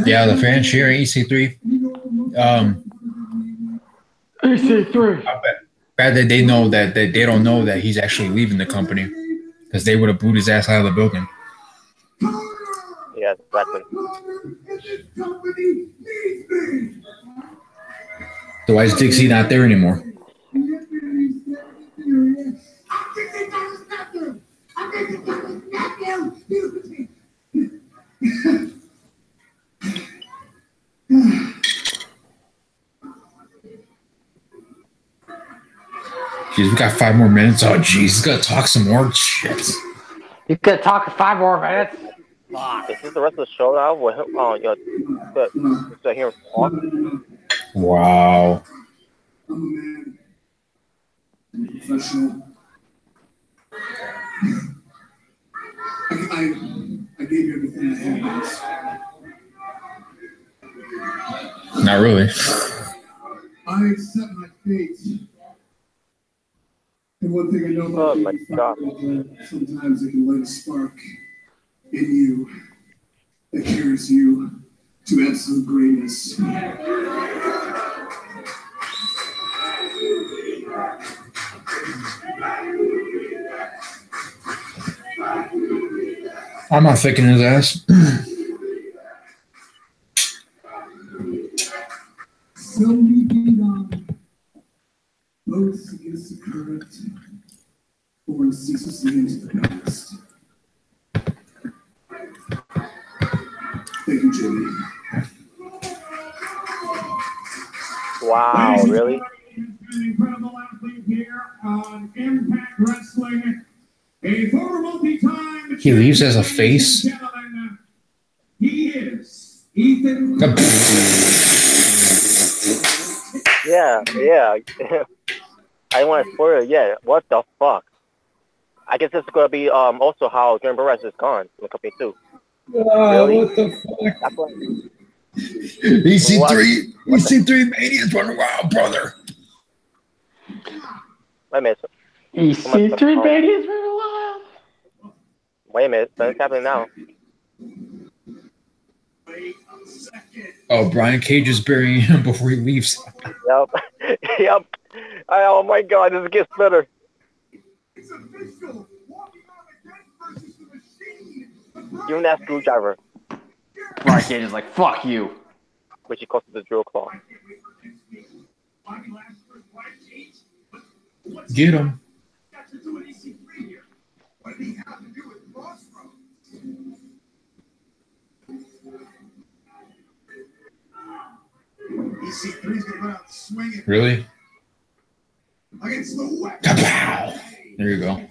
Yeah, the fans cheering EC3. EC3. I bet that they know that they don't know that he's actually leaving the company, because they would have booed his ass out of the building. Yeah, exactly. So why is Dixie not there anymore? Jeez, we got 5 more minutes. Oh, jeez, he's gonna talk some more shit. You could talk 5 more minutes. Is this the rest of the show now? With him, to hear him talk? Wow. I'm a man. I'm a professional. I gave you everything I had. Not really. I accept my fate. And one thing I know about Oh my God. sometimes it can light a spark in you that carries you to absolute greatness. I'm not faking his ass. So we beat on both against the current or ceaselessly into the past. Thank you, Jimmy. Wow, really? An incredible athlete here on Impact Wrestling. A former multi-time He leaves as a face? gentlemen, he is Ethan. Yeah. I don't want to spoil it yet. What the fuck? I guess it's gonna be also how Jeremy Perez is gone from the company too. Really? What the fuck? That's what. EC3 Mania's running wild, brother. Wait a minute. EC3 baby is really wild. Wait a minute. What's happening now? Oh, Brian Cage is burying him before he leaves. Yep. Oh my God, this gets better. It's official. Walking on again versus the machine. Give him that screwdriver, Brian Cage is like, fuck you. which he calls the drill claw. Get him. What did he have to do with Crossroads? EC3's gonna run out swinging. Really? Against the weapon. Kapow! There you go.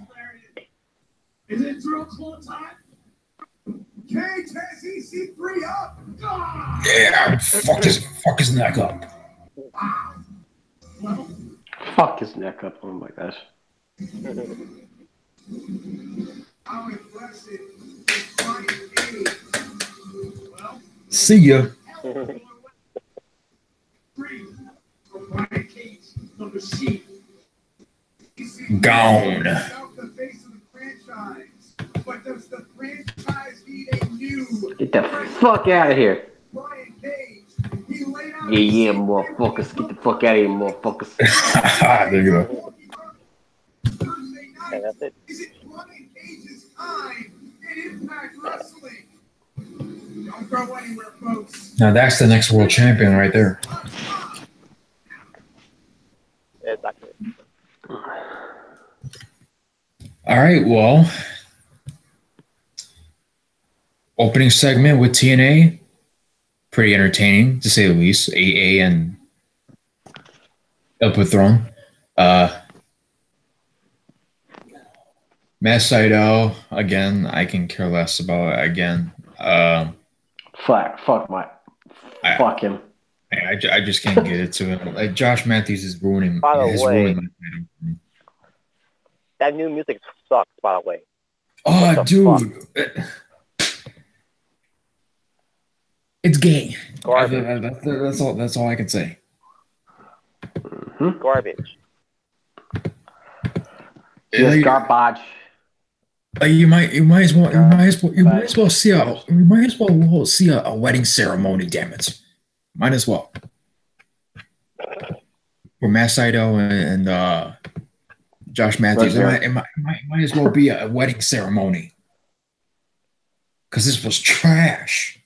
Is it drill claw time? Cage has EC3 up. Yeah, fuck his neck up. Fuck his neck up. Oh my gosh. How impressive is Brian Cage? Well, See ya. Brian Cage, the machine. Gone. The face of the franchise. But does the franchise need a new Get the fuck out of here. Brian Cage? He laid out Yeah, motherfuckers. Get the fuck out of here, motherfuckers. There you go. And that's it. Is it Brian Cage's time in Impact Wrestling? Don't go anywhere, folks. Now that's the next world champion right there. Exactly. All right, well, opening segment with TNA, pretty entertaining to say the least. AA and El Patron. Matt Sydal, again, I can care less about it again. Fuck him. I just can't get it to him. Like Josh Mathews is ruining. By the way, ruining my title. That new music sucks, by the way. Oh, dude. It's gay. Garbage. That's all I can say. Garbage. Just garbage. You might as well see a wedding ceremony. Damn it, might as well. For Matt Saito and Josh Mathews, it might as well be a wedding ceremony. Because this was trash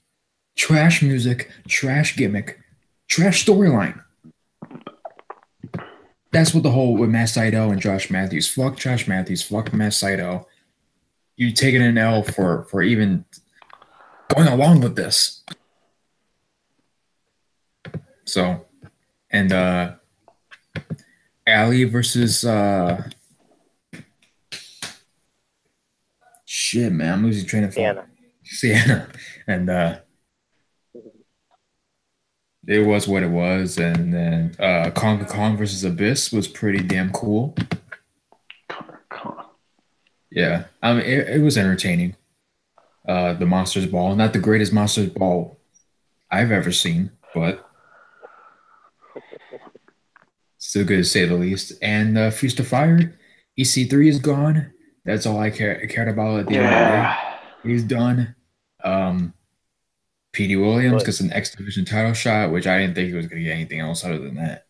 music, trash gimmick, trash storyline. That's what the whole with Matt Saito and Josh Mathews. Fuck Josh Mathews. Fuck Matt Saito. You taking an L for even going along with this. So, and Ali versus shit, man, I'm losing train of thought. Sienna. And it was what it was, and then Conga Kong versus Abyss was pretty damn cool. Yeah, I mean it was entertaining. The Monsters Ball, not the greatest Monsters Ball I've ever seen, but still good to say the least. And Feast of Fire, EC3 is gone. That's all I cared about at the end of the day. He's done. Petey Williams gets an X Division title shot, which I didn't think he was going to get anything else other than that,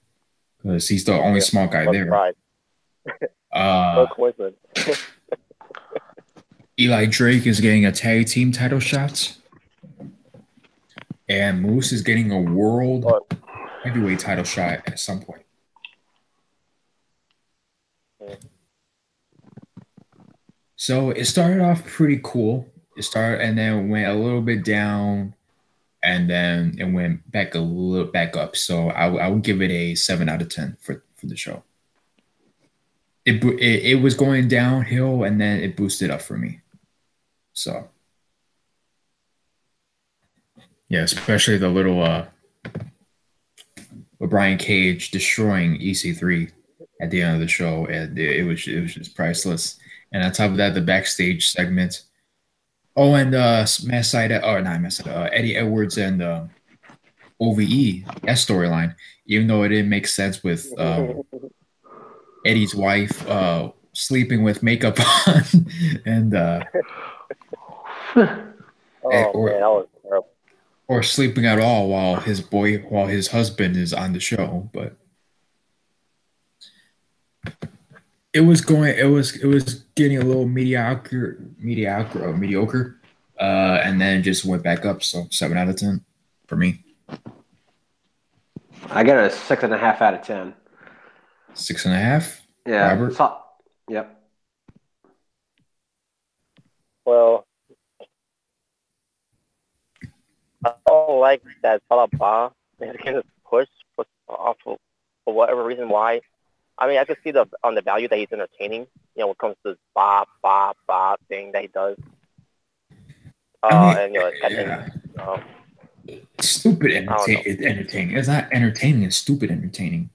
because he's the only small guy there. Eli Drake is getting a tag team title shot, and Moose is getting a world heavyweight title shot at some point. So it started off pretty cool. It started and then went a little bit down, and then it went back up. So I would give it a 7 out of 10 for the show. It was going downhill, and then it boosted up for me. So yeah, especially the little Brian Cage destroying EC3 at the end of the show, and it was just priceless. And on top of that, the backstage segment. Oh, and Eddie Edwards and OVE, that storyline, even though it didn't make sense with Eddie's wife sleeping with makeup on, and man, that was terrible. Or sleeping at all while his husband is on the show, but it was getting a little mediocre, and then just went back up. So 7 out of 10 for me. I get it a 6.5 out of 10. 6.5. Yeah. Robert. Yep. Well, I don't like that Falaba is kind of pushed off for whatever reason. Why? I mean, I can see on the value that he's entertaining. You know, when it comes to this bob thing that he does. And stupid entertaining. It's not entertaining. It's stupid entertaining.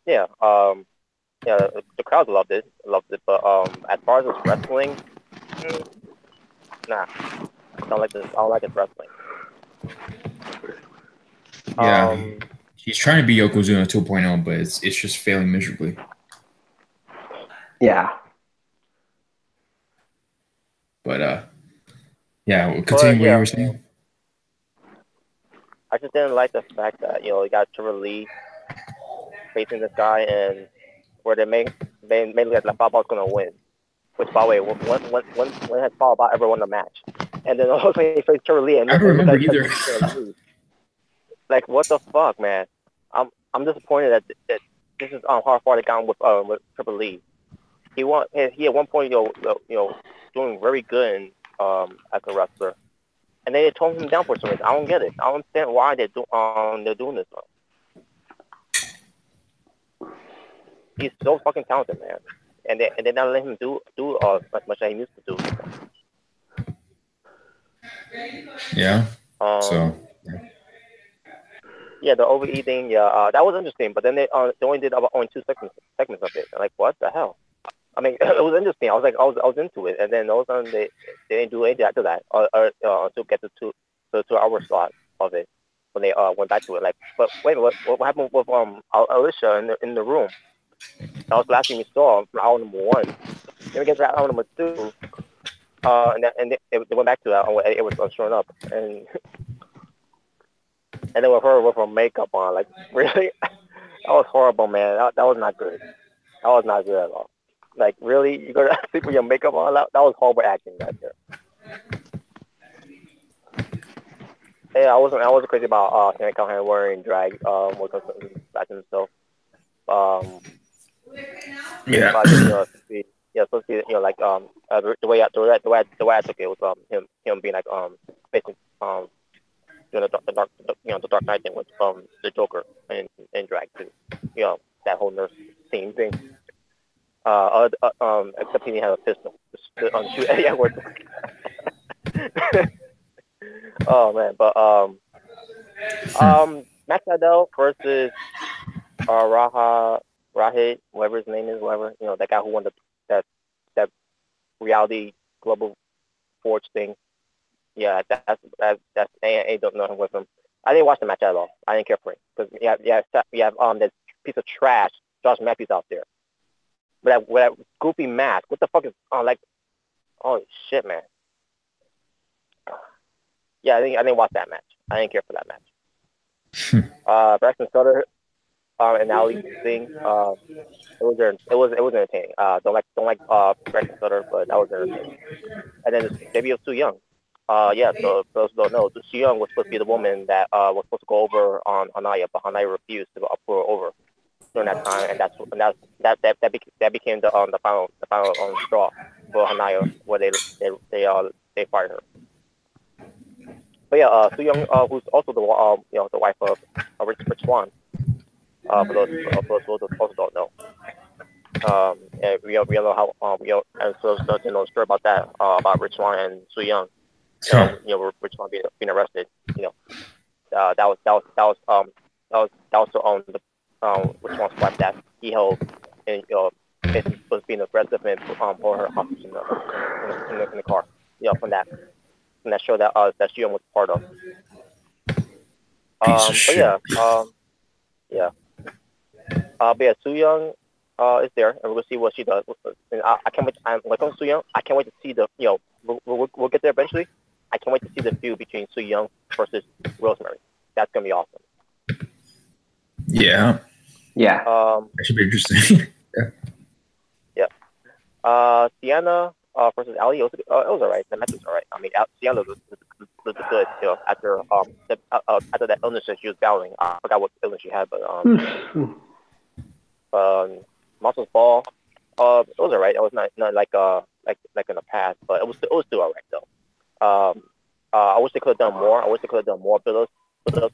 Yeah. The crowd loved it. But as far as his wrestling, nah. I don't like his wrestling. Yeah. He's trying to be Yokozuna 2.0, but it's just failing miserably. Yeah. But yeah, we'll continue what you were saying. I just didn't like the fact that you got Trevor Lee facing this guy, and where they made like Falaba was gonna win. Which, by the way, when has Falaba ever won a match? And then all of a sudden he faced Trevor Lee, and I don't remember either. Like, what the fuck, man? I'm disappointed that this is how far they got with Trevor Lee. He at one point doing very good as a wrestler, and they toned him down for some reason. I don't get it. I don't understand why they're doing this. He's so fucking talented, man, and they not let him do as much as he used to do. Yeah. Yeah, the OVE thing, that was interesting. But then they only did only 2 segments of it. Like, what the hell? I mean, it was interesting. I was into it, and then all of a sudden they didn't do anything after that, to get the 2 hour slot of it when they went back to it. Like, but wait, what happened with Alicia in the room? That was the last thing we saw from hour number 1. Then we get to hour number 2, and they went back to that. It was showing up, and then with her with her makeup on, like really, that was horrible, man. That was not good. That was not good at all. Like really, you gonna sleep with your makeup on? That was horrible acting right there. Yeah, I wasn't crazy about Santa Callahan wearing drag back in himself. Yeah. But, supposed to be, like the way I took it was him being like basically doing the Dark Knight thing with the Joker and drag too. That whole nurse theme thing. Except he didn't have a pistol to shoot Eddie Edwards. Oh man, but Max Adel versus Rahid, whatever his name is, that guy who won that reality global forge thing. Yeah, that's I don't know him with him. I didn't watch the match at all. I didn't care for it because you have that piece of trash, Josh Mathews out there. With that goofy mask. What the fuck is like? Holy shit, man. Yeah, I didn't watch that match. I didn't care for that match. Braxton Sutter and Ali thing. It was entertaining. Don't like Braxton Sutter, but that was entertaining. And then the debut of Su Yung. So those who don't know, Su Yung was supposed to be the woman that was supposed to go over on Hanaya, but Hanaya refused to put her over during that time, and that became the final straw for Hanaya, where they fired her. But yeah, Su Yung, who's also the wife of Rich Swann. For those who also don't know. And we all know how and so sure about that about Rich Swann and Su Yung. Rich Swann being arrested. That was the Rich Swann's wife that he held, and was being aggressive and for her hostage in the car. From that show that Su Yung was part of. But Su Yung is there, and we're gonna see what she does. And I can't wait. When it comes to Su Yung, I can't wait to see we'll get there eventually. I can't wait to see the feud between Su Yung versus Rosemary. That's gonna be awesome. Yeah. That should be interesting. Yeah. Sienna versus Ali. It was alright. The match was alright. I mean, Sienna was good. After that illness that she was battling. I forgot what illness she had, but Muscles Ball. It was alright. It was not like in the past, but it was still alright though. I wish they could have done more. I wish they could have done more build-ups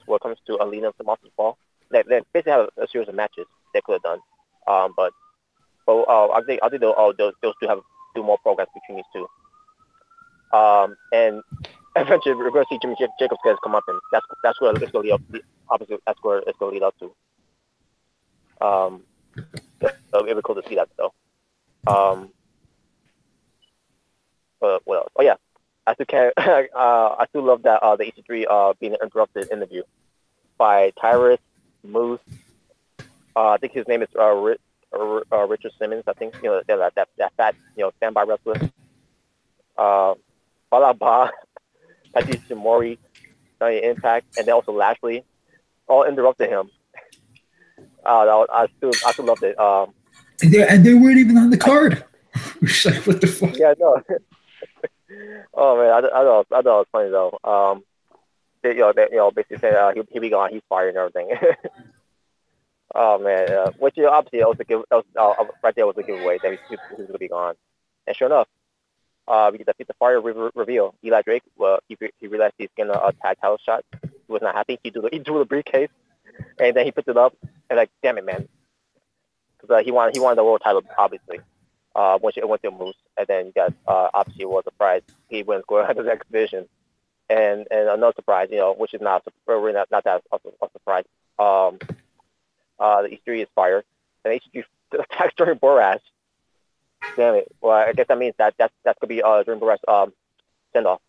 when it comes to Alina to Muscles Ball. They basically have a series of matches they could have done. But I think they'll do more progress between these two. And eventually we're going to see Jimmy Jacobs guys come up, and that's where it's going to lead up. Obviously, that's where it's going to lead up to. So it'll be cool to see that though. But what else? Oh yeah, I still love that the EC3 being interrupted interview by Tyrus Moose. I think his name is Richard Simmons. I think that fat standby wrestler. Balaba, Taiji Shimori, iMPACT, and then also Lashley, all interrupted him. I still loved it. And they weren't even on the card. Like, what the fuck? Yeah, no. Oh man, I thought it was funny though. They basically said he'll be gone, he's fired and everything. Oh man, which obviously right there was a giveaway that he was gonna be gone. And sure enough, we get the fire reveal. Eli Drake, he realized he's getting a tag title shot. He was not happy. He drew the briefcase, and then he picked it up and like, damn it, man, because he wanted the world title obviously. Once it went to Moose, and then you got obviously was a surprise. He went square at the exhibition, and another surprise, which is not that a surprise. The E3 is fired, and E3 attacks during Borash. Damn it! Well, I guess that means that could be during Borash send off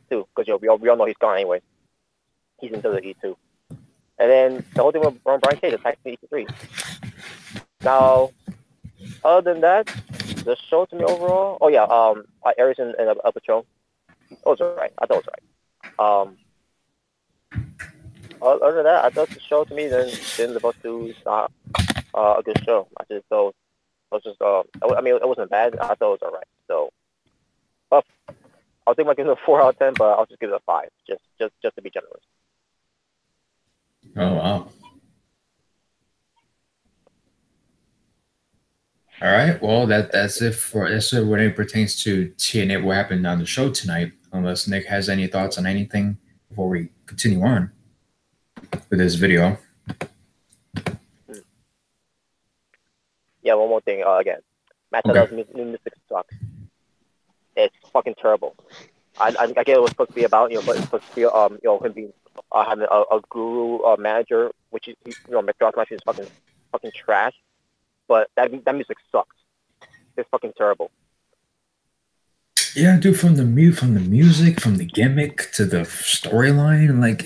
too, because we all know he's gone anyway. He's into the E2, and then the whole thing with Brian Cage attacking the E3. Now, other than that, the show to me overall. Oh yeah, Aries and Patron. It was alright. I thought it was alright. Other than that, I thought the show to me didn't live up to a good show. I just thought it was just I mean it wasn't bad. I thought it was alright. So, I'll think I give it a 4 out of 10, but I'll just give it a 5, just to be generous. Oh wow. All right. Well, that's it when it pertains to TNA. What happened on the show tonight? Unless Nick has any thoughts on anything before we continue on with this video. Yeah. One more thing. Again, Mathews' new music sucks. It's fucking terrible. I get it was supposed to be about but it's supposed to be him being having a guru manager, which is McDonald's match is fucking trash. But that music sucks. It's fucking terrible. Yeah, dude. From the music, from the gimmick to the storyline, like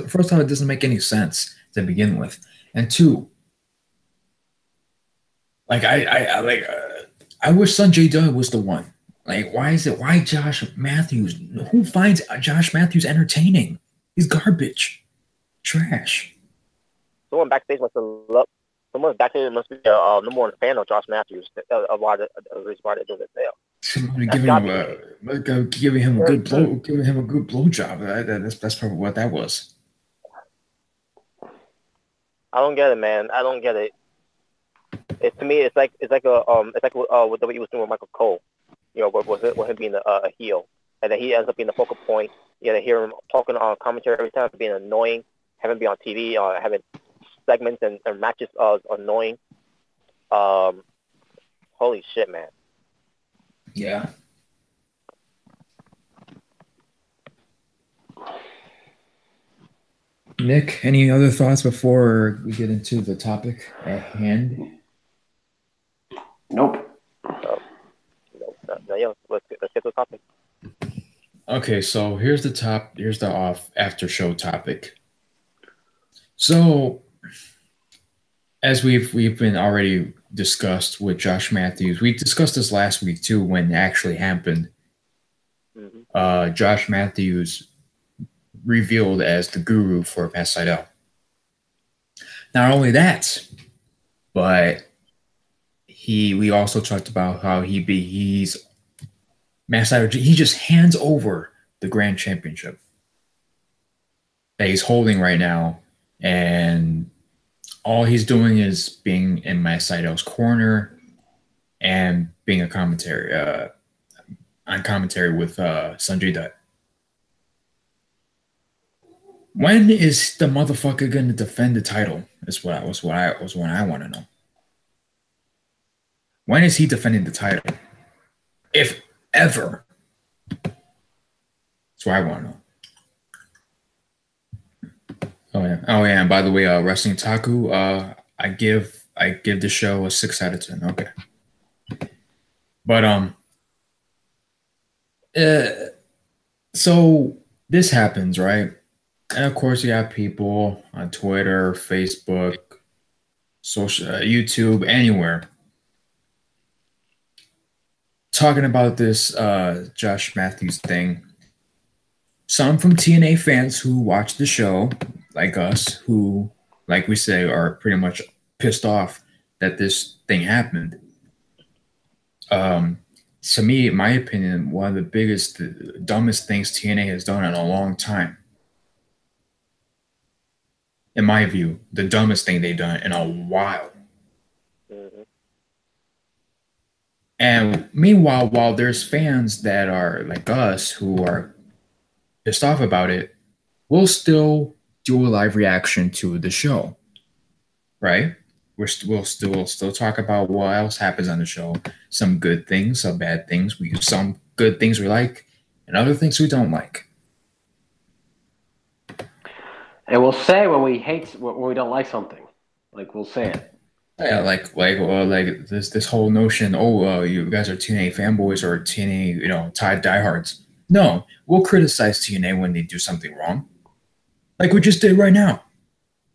first off, it doesn't make any sense to begin with, and two, like I wish Sanjay Dutt was the one. Like, why Josh Mathews? Who finds Josh Mathews entertaining? He's garbage, trash. Someone backstage must have Someone backstage must be number one fan of Josh Mathews. Why the reason why they do this sale. Somebody giving him a good blowjob. That's probably what that was. I don't get it, man. I don't get it. To me, it's like what WWE was doing with Michael Cole. With him being a heel, and then he ends up being the focal point. You know, hear him talking on commentary every time, being annoying, having to be on TV, having segments and matches annoying. Holy shit, man. Yeah. Nick, any other thoughts before we get into the topic at hand? Nope. Yeah, let's get to the topic. Okay, so here's the after show topic. So, as we've been already discussed with Josh Mathews, we discussed this last week too when it actually happened. Mm-hmm. Josh Mathews revealed as the guru for Pat Seidel. Not only that, but we also talked about how he's Matt Seidel. He just hands over the Grand Championship that he's holding right now, and all he's doing is being in Matt Seidel's corner and being on commentary with Sanjay Dutt. When is the motherfucker going to defend the title? Is what I want to know. When is he defending the title? If ever. That's what I want to know. Oh yeah. And by the way, Wrestling Taku, I give the show a 6 out of 10. Okay. But so this happens, right? And of course, you have people on Twitter, Facebook, YouTube, anywhere talking about this Josh Mathews thing. Some from TNA fans who watch the show, like us, who, like we say, are pretty much pissed off that this thing happened. To me, in my opinion, one of the dumbest things TNA has done in a long time. In my view, the dumbest thing they've done in a while. Mm-hmm. And meanwhile, while there's fans that are like us who are pissed off about it, we'll still do a live reaction to the show, right? We'll still talk about what else happens on the show. Some good things, some bad things. Some good things we like, and other things we don't like. And we'll say when we don't like something, like we'll say it. Yeah, like this whole notion. You guys are TNA fanboys or TNA, Tide diehards. No, we'll criticize TNA when they do something wrong, like we just did right now.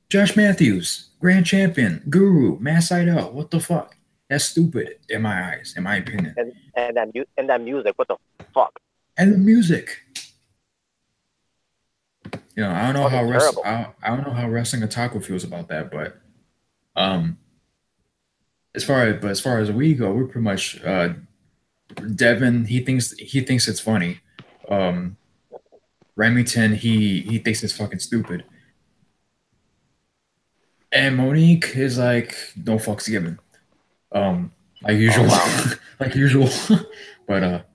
Josh Mathews, Grand Champion, Guru, Mass Idol. What the fuck? That's stupid in my eyes, in my opinion. And that music, what the fuck? And the music. You know, I don't know how terrible. I don't know how Wrestling Otaku feels about that, but as far as we go, we're pretty much Devin. He thinks it's funny. Remington, he thinks it's fucking stupid. And Monique is like, no fucks given. Like usual. Like usual. But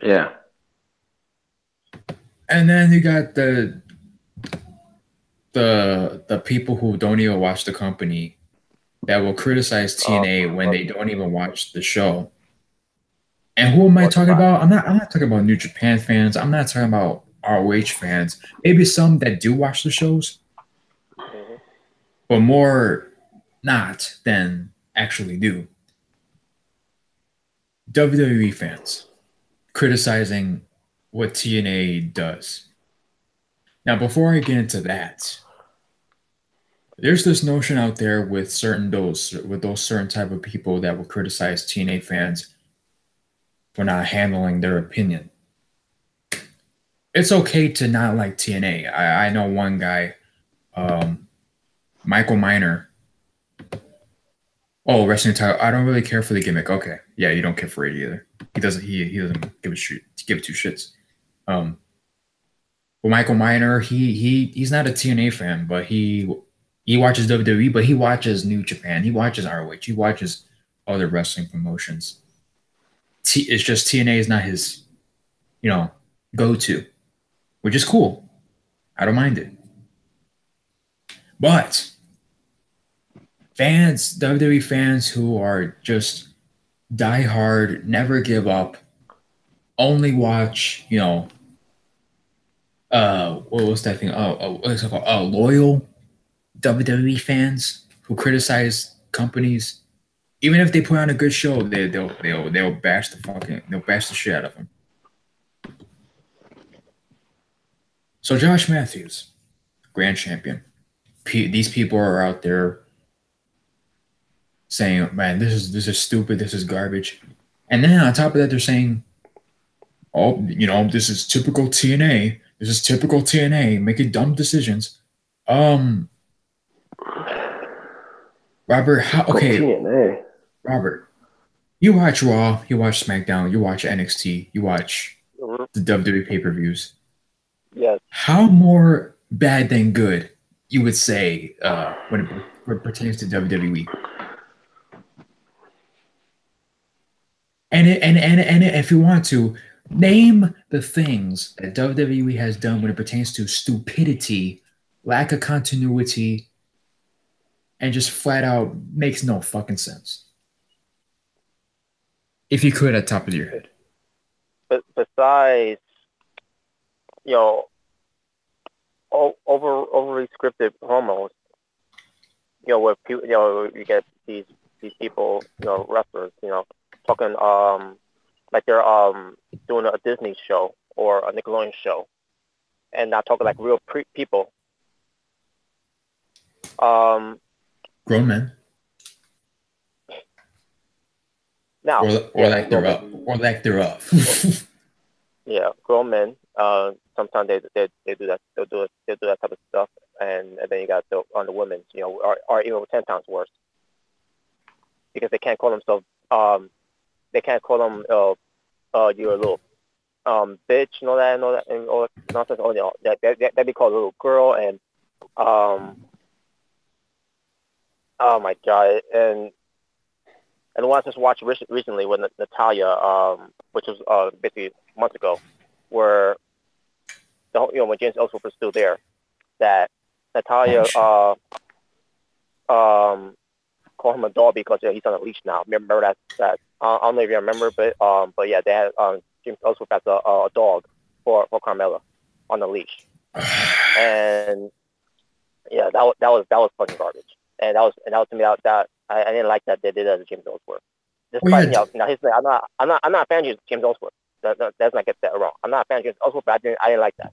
yeah. And then you got the people who don't even watch the company that will criticize TNA when they don't even watch the show. And who am I talking about? I'm not talking about New Japan fans. I'm not talking about ROH fans. Maybe some that do watch the shows, but more not than actually do. WWE fans criticizing what TNA does. Now, before I get into that, there's this notion out there with those certain type of people that will criticize TNA fans for not handling their opinion. It's okay to not like TNA. I know one guy, Michael Miner. Oh, wrestling title. I don't really care for the gimmick. Okay, yeah, you don't care for it either. He doesn't give a shit. Give two shits. Well, Michael Miner, he's not a TNA fan, but he watches WWE, but he watches New Japan. He watches ROH. He watches other wrestling promotions. It's just TNA is not his, go-to, which is cool. I don't mind it. But fans, WWE fans who are just diehard, never give up, only watch, what was that thing? What's it called? Loyal WWE fans who criticize companies, even if they put on a good show, they'll bash the shit out of them. So Josh Mathews, Grand Champion. These people are out there saying, "Man, this is stupid. This is garbage," and then on top of that, they're saying, "Oh, this is typical TNA. This is typical TNA making dumb decisions." Robert, TNA. Robert, you watch Raw, you watch SmackDown, you watch NXT, you watch the WWE pay-per-views. Yes. How more bad than good you would say when it pertains to WWE? And if you want to, name the things that WWE has done when it pertains to stupidity, lack of continuity, and just flat out makes no fucking sense. If you could, at the top of your head. But besides, overly scripted promos, where people, you get these people, wrestlers, talking like they're doing a Disney show or a Nickelodeon show, and not talking like real people. Grown men. Now, or lack thereof. Yeah, grown men. Sometimes they do that. They'll do that type of stuff, and then you got on the women, are even 10 times worse because they can't call themselves. They can't call them you're a little bitch and all that and all that nonsense. That be called a little girl and oh my god and the one I just watched recently with Natalia, which was basically months ago, where when James Ellsworth was still there, that Natalia called him a dog because he's on a leash now. Remember that? I don't know if you remember, but yeah, they had James Ellsworth as a dog for Carmella on the leash, and yeah, that was fucking garbage, and that was to me that I didn't like that they did that to James Ellsworth. Despite now I'm not a fan of James Ellsworth. Let's not get that wrong. I'm not a fan of James Ellsworth, but I didn't like that.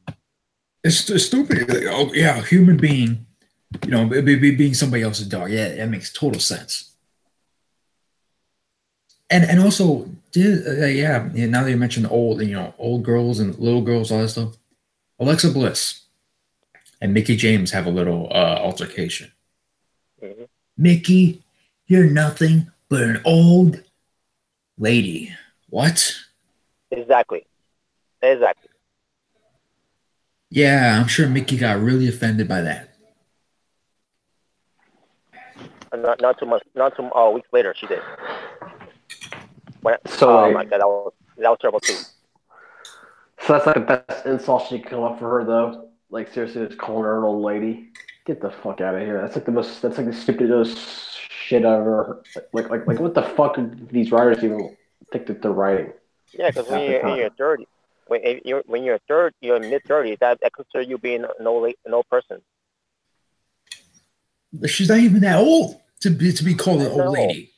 It's stupid. Oh yeah, a human being You know, being somebody else's dog. Yeah, that makes total sense. And also, yeah. Now that you mentioned old girls and little girls, all that stuff. Alexa Bliss and Mickey James have a little altercation. Mm-hmm. Mickey, you're nothing but an old lady. What? Exactly. Yeah, I'm sure Mickey got really offended by that. And not too much. Not too weeks later, she did. So my God, that was terrible too. So that's like the best insult she could come up for her, though. Like seriously, just calling her an old lady. Get the fuck out of here. That's like the stupidest shit I've ever heard. Like what the fuck do these writers even think that they're writing? Yeah, because when you're in your 30s, when you're mid 30s, that considers you being an old person. She's not even that old to be called an old lady.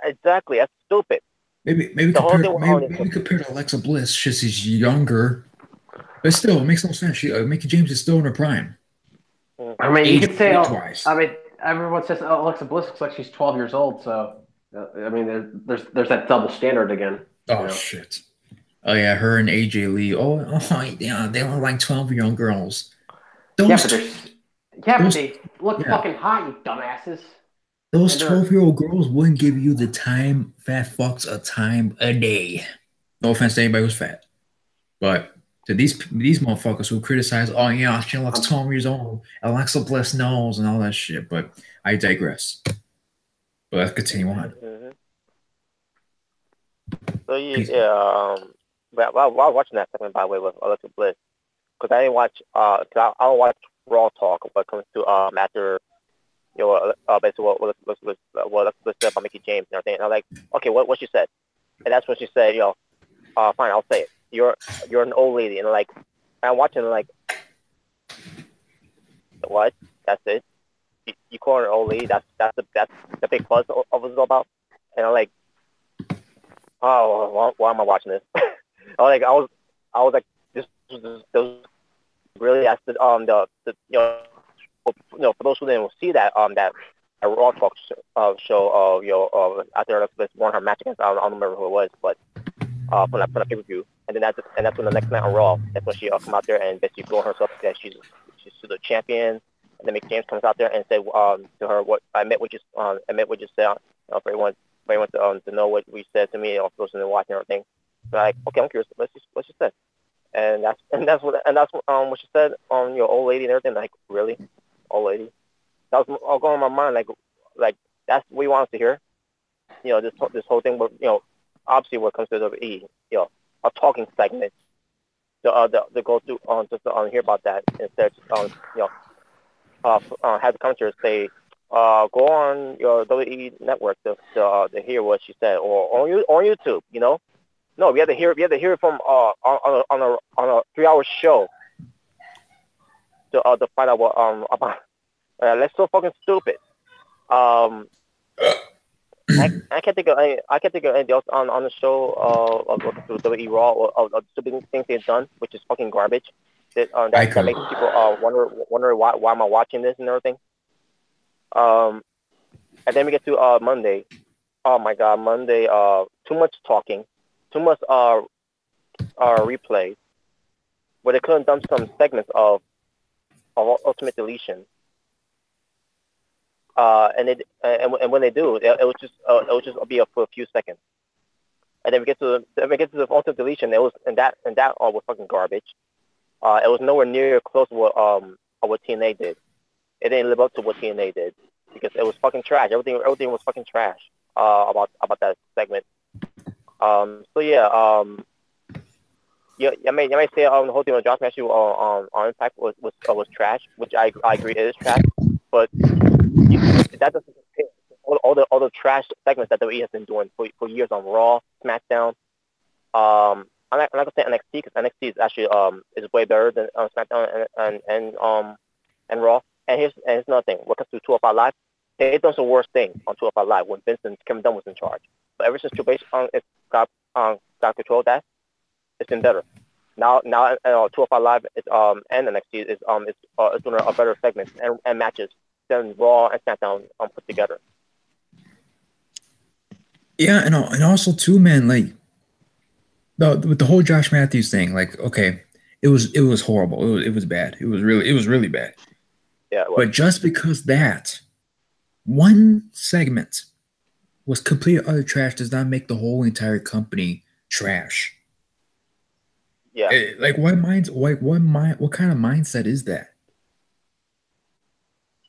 Exactly, that's stupid. Maybe compared to Alexa Bliss, she's younger, but still, it makes no sense. Mickey James is still in her prime. I mean, you could say, I mean, everyone says Alexa Bliss looks like she's 12 years old. So, I mean, there's that double standard again. Oh shit! Oh yeah, her and AJ Lee. Oh yeah, they look like 12-year-old girls. But they look fucking hot, you dumbasses. Those 12-year-old girls wouldn't give you the time fat fucks a time a day. No offense to anybody who's fat, but to these motherfuckers who criticize, oh yeah, she looks 12 years old, Alexa Bliss knows and all that shit. But I digress. But let's continue on. Mm-hmm. So while I was watching that segment, by the way, with Alexa Bliss, because I didn't watch, I don't watch Raw talk when it comes to after. Basically what Alexa Bliss said about Mickey James and everything. And I'm like, okay, what she said? And that's when she said, fine, I'll say it. You're an old lady. And I'm watching and like, what? That's it? You call her an old lady? That's the big buzz of it's all about? And I'm like, oh, why am I watching this? I was like, this was really, that's for those who didn't see that that Raw talk show after Alexa Bliss won her match against, I don't remember who it was, but from that pay-per-view, and then that's when the next night on Raw, that's when she come out there and basically blow herself that she's the champion, and then Mick James comes out there and said to her what I meant what you said for everyone to know what we said to me, or for those who watching everything. So like, okay, I'm curious, what she said, and that's what she said on old lady and everything. Like, really? Old lady. That was all going in my mind. Like that's what you want us to hear. This whole thing. But obviously, when it comes to WWE, a talking segment. To go through just to hear about that instead. Have the commentators say, go on your WWE network to hear what she said, or on YouTube. No, we have to hear it from on a 3-hour show. To find out what about that's so fucking stupid. I can't think of anything else on the show of WWE Raw or of stupid things they've done, which is fucking garbage. That makes people wonder why am I watching this and everything. And then we get to Monday. Oh my God, Monday. Too much talking, too much replay. Where they could have done some segments of Ultimate Deletion, and when they do, it will just be for a few seconds, and then we get to the Ultimate Deletion. It was and that was fucking garbage. It was nowhere near close to what TNA did. It didn't live up to what TNA did because it was fucking trash. Everything was fucking trash about that segment. So yeah. Yeah, I might say the whole thing with Josh Matthews on iMPACT was trash, which I agree it is trash, but that doesn't compare all the trash segments that WWE has been doing for years on Raw, SmackDown. I'm not gonna say NXT because NXT is actually is way better than SmackDown and Raw. And here's another thing. When it comes to 205 Live, they've done some worse things on 205 Live when Vince and Kevin Dunn was in charge. But ever since Triple H got control of that, it's been better. Now 205 Live is and NXT is doing a better segments and matches than Raw and SmackDown put together. Yeah, and also too, man, like with the whole Josh Mathews thing, like, okay, it was horrible. It was bad. It was really bad. Yeah. But just because that one segment was complete utter trash does not make the whole entire company trash. Yeah. Like what kind of mindset is that?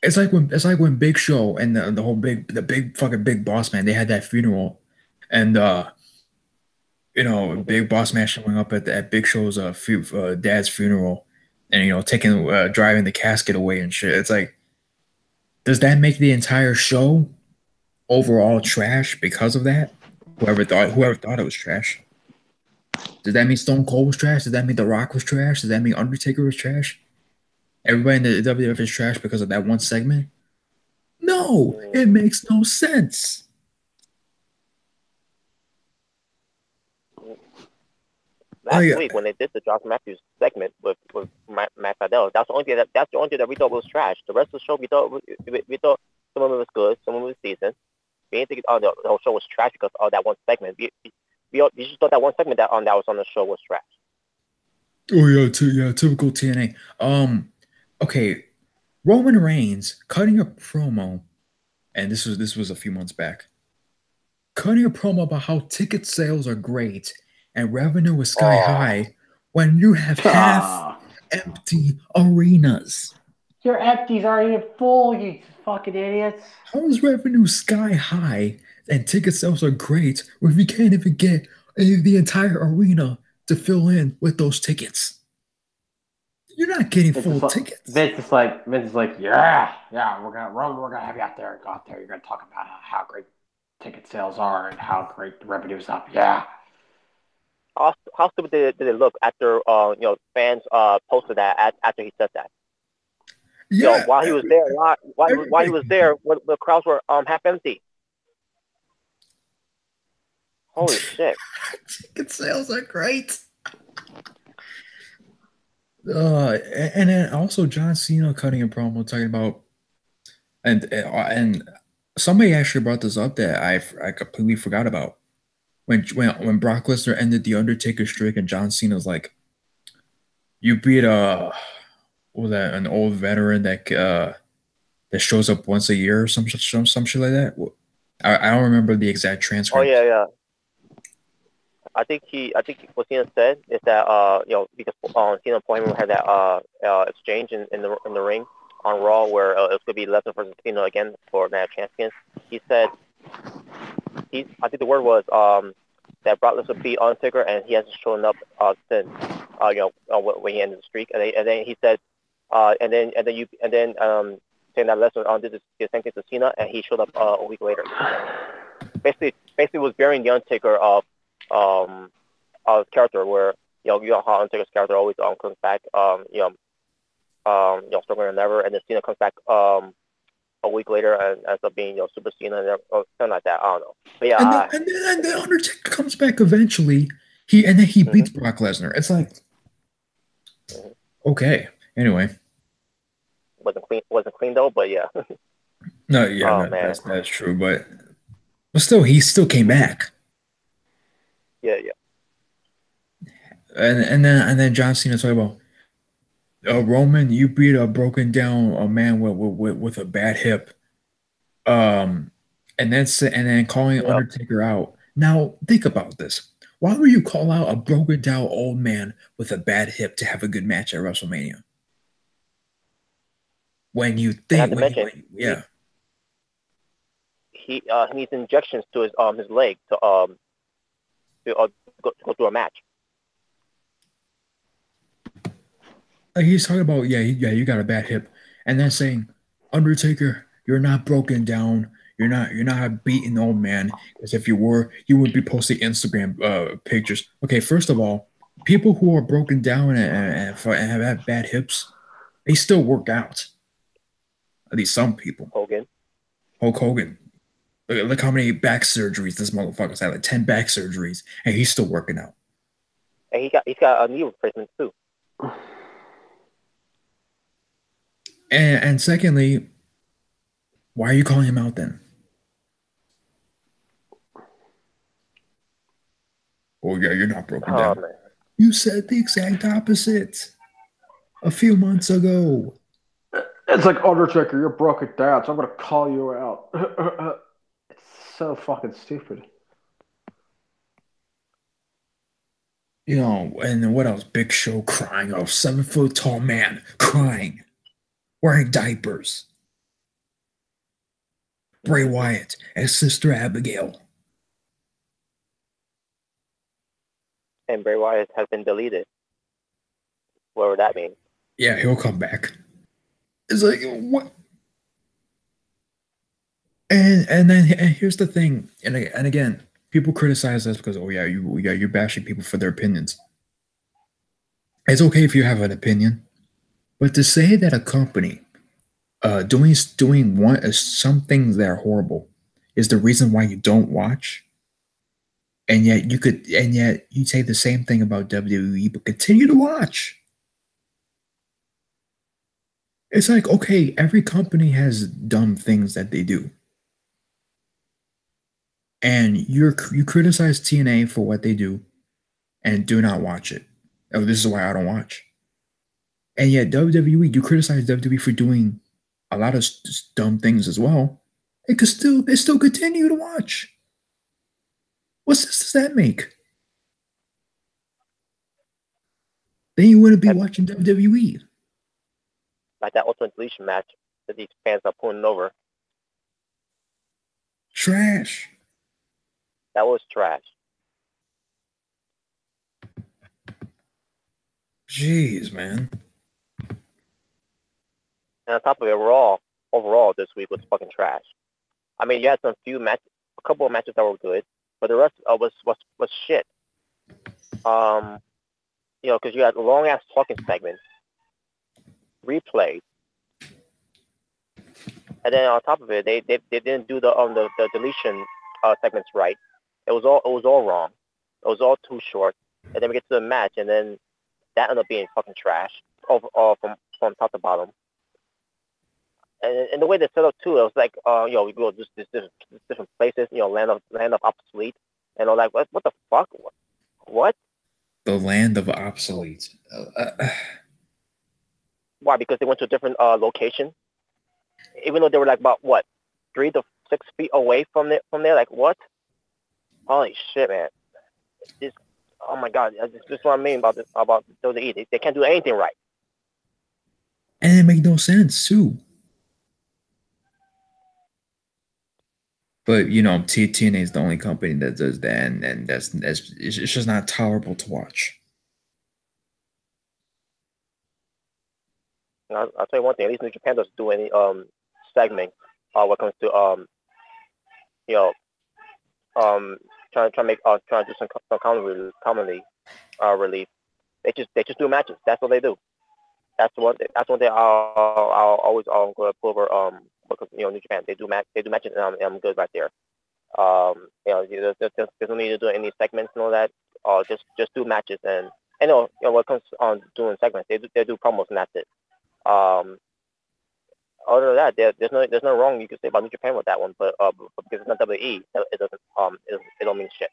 It's like when Big Show and the big fucking Big Boss Man, they had that funeral, and Big Boss Man showing up at Big Show's dad's funeral, and taking driving the casket away and shit. It's like, does that make the entire show overall trash because of that? Whoever thought it was trash. Does that mean Stone Cold was trash? Does that mean The Rock was trash? Does that mean Undertaker was trash? Everybody in the WWF is trash because of that one segment? No, it makes no sense. Last week when they did the Josh Mathews segment with Matt Sydal, that's the only thing that we thought was trash. The rest of the show we thought some of it was good, some of it was decent. We didn't think the whole show was trash because of that one segment. We just thought that one segment that was on the show was trash. Oh yeah, typical TNA. Okay, Roman Reigns cutting a promo, and this was a few months back. Cutting a promo about how ticket sales are great and revenue is sky high when you have half empty arenas. Your empties aren't even full, you fucking idiots. How is revenue sky high and ticket sales are great when you can't even get the entire arena to fill in with those tickets? You're not getting full tickets. Vince is like, yeah, we're gonna have you out there. Go out there. You're gonna talk about how great ticket sales are and how great the revenue's up. Yeah. How stupid did it look after fans posted that after he said that? Yeah. While he was there, while he was there, the crowds were half empty. Holy shit! Ticket sales are great. And then also John Cena cutting a promo talking about, and somebody actually brought this up that I completely forgot about. When Brock Lesnar ended the Undertaker streak and John Cena's like, you beat an old veteran that shows up once a year or some shit like that. I don't remember the exact transcript. Oh yeah. I think what Cena said is that because Cena and Paul Heyman had that exchange in the ring on Raw where it's gonna be Lesnar versus Cena again for that champion. He said I think the word was that Brock Lesnar beat Undertaker and he hasn't shown up since when he ended the streak, and then he said saying that Lesnar did the same thing to Cena and he showed up a week later. Basically was burying the Undertaker of character where how Undertaker's character always comes back stronger than ever, and then Cena comes back a week later and ends up being Super Cena or something like that. I don't know. But yeah, and then Undertaker comes back eventually. He beats Brock Lesnar. It's like, okay. Anyway, wasn't clean though, but yeah. No, yeah, that's true. But still, he still came back. Yeah. And then John Cena talking about Roman, you beat a broken down man with a bad hip, and then calling Undertaker out. Now think about this: why would you call out a broken down old man with a bad hip to have a good match at WrestleMania? When you think, he needs injections to his leg to go through a match. He's talking about you got a bad hip, and then saying, Undertaker, you're not broken down, you're not a beaten old man, because if you were, you would be posting Instagram pictures. Okay, first of all, people who are broken down and have bad hips, they still work out. At least some people. Hulk Hogan. Look how many back surgeries this motherfucker's had, like 10 back surgeries, and he's still working out. and he's got a knee replacement too. And secondly, why are you calling him out then? Oh yeah, you're not broken down. Man. You said the exact opposite a few months ago. It's like Undertaker, you're broken down, so I'm gonna call you out. It's so fucking stupid. You know, and then what else? Big Show crying. Oh, 7 foot tall man crying, wearing diapers. Bray Wyatt and Sister Abigail. And Bray Wyatt has been deleted. What would that mean? Yeah, he'll come back. It's like what? And here's the thing. And again, people criticize us because you're bashing people for their opinions. It's okay if you have an opinion, but to say that a company doing some things that are horrible is the reason why you don't watch, and yet you say the same thing about WWE, but continue to watch. It's like, okay, every company has dumb things that they do, and you criticize TNA for what they do, and do not watch it. Oh, this is why I don't watch. And yet WWE, you criticize WWE for doing a lot of dumb things as well. They still continue to watch. What sense does that make? Then you wouldn't be watching WWE. Like that Ultimate Deletion match that these fans are pulling over. Trash. That was trash. Jeez, man. And on top of it, overall this week was fucking trash. I mean, you had a couple of matches that were good, but the rest was shit. Because you had long ass talking segments, replays, and then on top of it, they didn't do the deletion segments right. It was all wrong. It was all too short. And then we get to the match, and then that ended up being fucking trash overall from top to bottom. And the way they set up too, it was like, we go just different places, land of obsolete, and all like, what the fuck? What? The land of obsolete. Why? Because they went to a different location, even though they were like about 3 to 6 feet away from there. Like what? Holy shit, man! Oh my god, this is what I mean about WWE. They can't do anything right. And it made no sense too. But TNA is the only company that does that, and that's it's just not tolerable to watch. I'll tell you one thing. At least New Japan doesn't do any segment when it comes to trying to do some comedy relief. They just do matches. That's what they do. That's one thing I'll always go pull over because New Japan they do matches, and I'm good right there. There's no need to do any segments and all that. Just do matches, and when it comes on doing segments, they do promos, and that's it. Other than that, there's no wrong you can say about New Japan with that one, but because it's not WWE, it don't mean shit.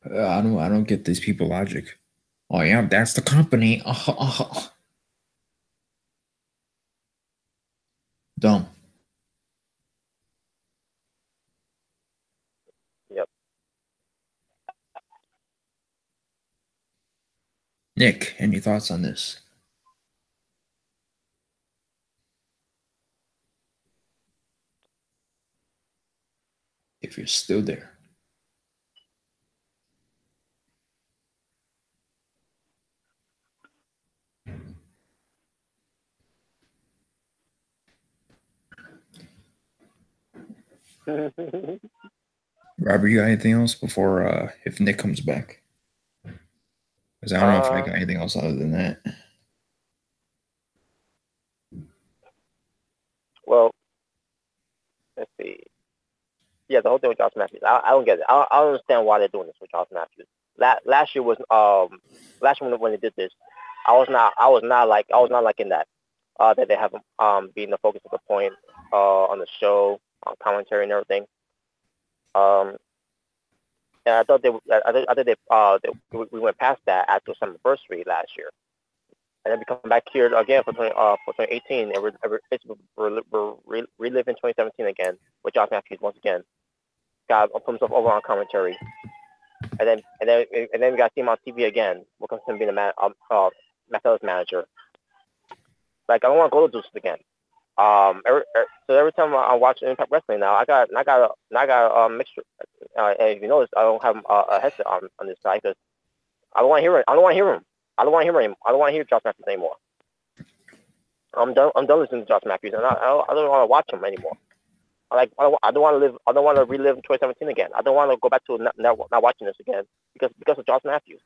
I don't get these people logic. Oh yeah, that's the company. Dumb. Yep. Nick, any thoughts on this? If you're still there. Robert, you got anything else before if Nick comes back? Because I don't know if I got anything else other than that. Well, let's see. the whole thing with Josh Mathews. I don't get it. I don't understand why they're doing this with Josh Mathews. Last year was last year when they did this, I was not liking that that they have being the focus of the point on the show, on commentary and everything. And I thought we went past that after some anniversary last year, and then we come back here again for 2018, and we're reliving 2017 again with Josh Mathews once again. Got put himself over on commentary, and then we got to see him on TV again. What comes to him being the Mathews manager? Like, I don't want to go to Deuces again. So every time I watch Impact Wrestling now, I got a mixture. And if you notice, I don't have a headset on this side because I don't want to hear it. I don't want to hear him. I don't want to hear him. I don't want to hear Josh Mathews anymore. I'm done listening to Josh Mathews, and I don't want to watch him anymore. I don't want to relive 2017 again. I don't want to go back to not watching this again because of Josh Mathews.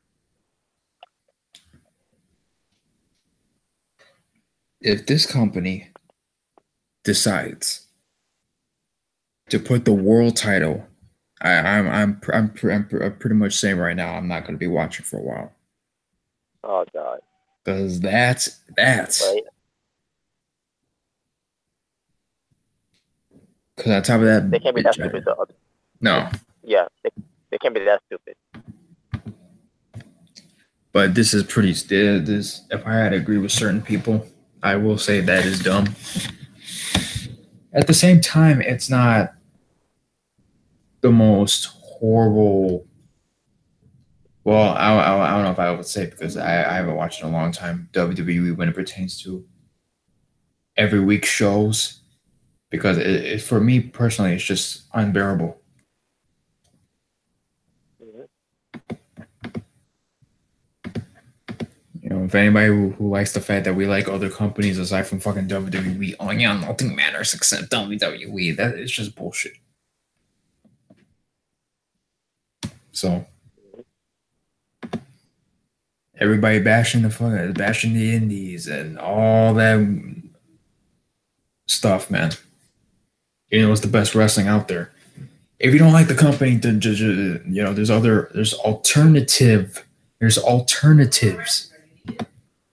If this company decides to put the world title, I'm pretty much saying right now I'm not going to be watching for a while. Oh God! Because that's right. Because on top of that, they can't be that stupid though. No. Yeah, they can't be that stupid. But this is pretty. This, if I had to agree with certain people, I will say that is dumb. At the same time, it's not the most horrible. Well, I don't know if I would say, because I haven't watched in a long time WWE when it pertains to every week shows, because it for me personally, it's just unbearable. You know, if anybody who likes the fact that we like other companies aside from fucking WWE, oh yeah, nothing matters except WWE, that is just bullshit. So everybody bashing the indies and all that stuff, man. You know, it's the best wrestling out there. If you don't like the company, then just, you know, there's alternatives.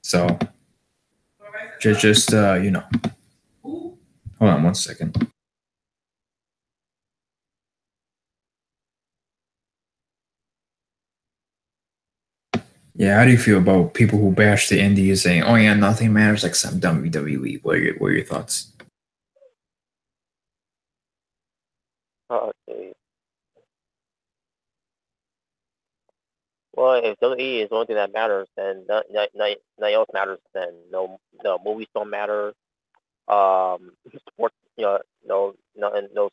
So just you know, hold on one second. Yeah, how do you feel about people who bash the indies saying, "Oh yeah, nothing matters except WWE"? What are your thoughts? Okay. Well, if WWE is the only thing that matters, then nothing else matters. Then no movies don't matter. Sports, no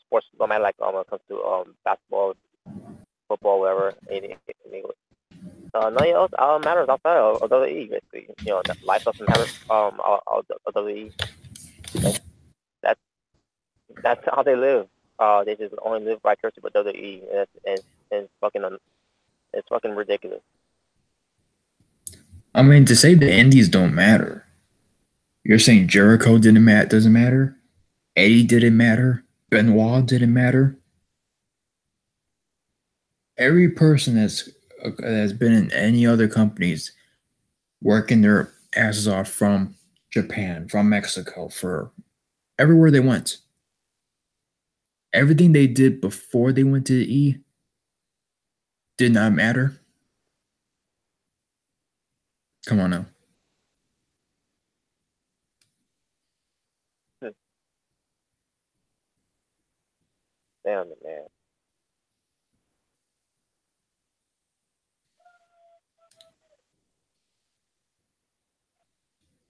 sports don't matter. Like when it comes to basketball, football, whatever. Nothing else matters outside of WWE. Basically, you know, that life doesn't matter. Of WWE. That's how they live. They just only live vicariously with WWE, and it's fucking ridiculous. I mean, to say the indies don't matter, you're saying Jericho doesn't matter, Eddie didn't matter, Benoit didn't matter. Every person that's been in any other companies working their asses off from Japan, from Mexico, for everywhere they went. Everything they did before they went to the E did not matter. Come on now. Damn it, man.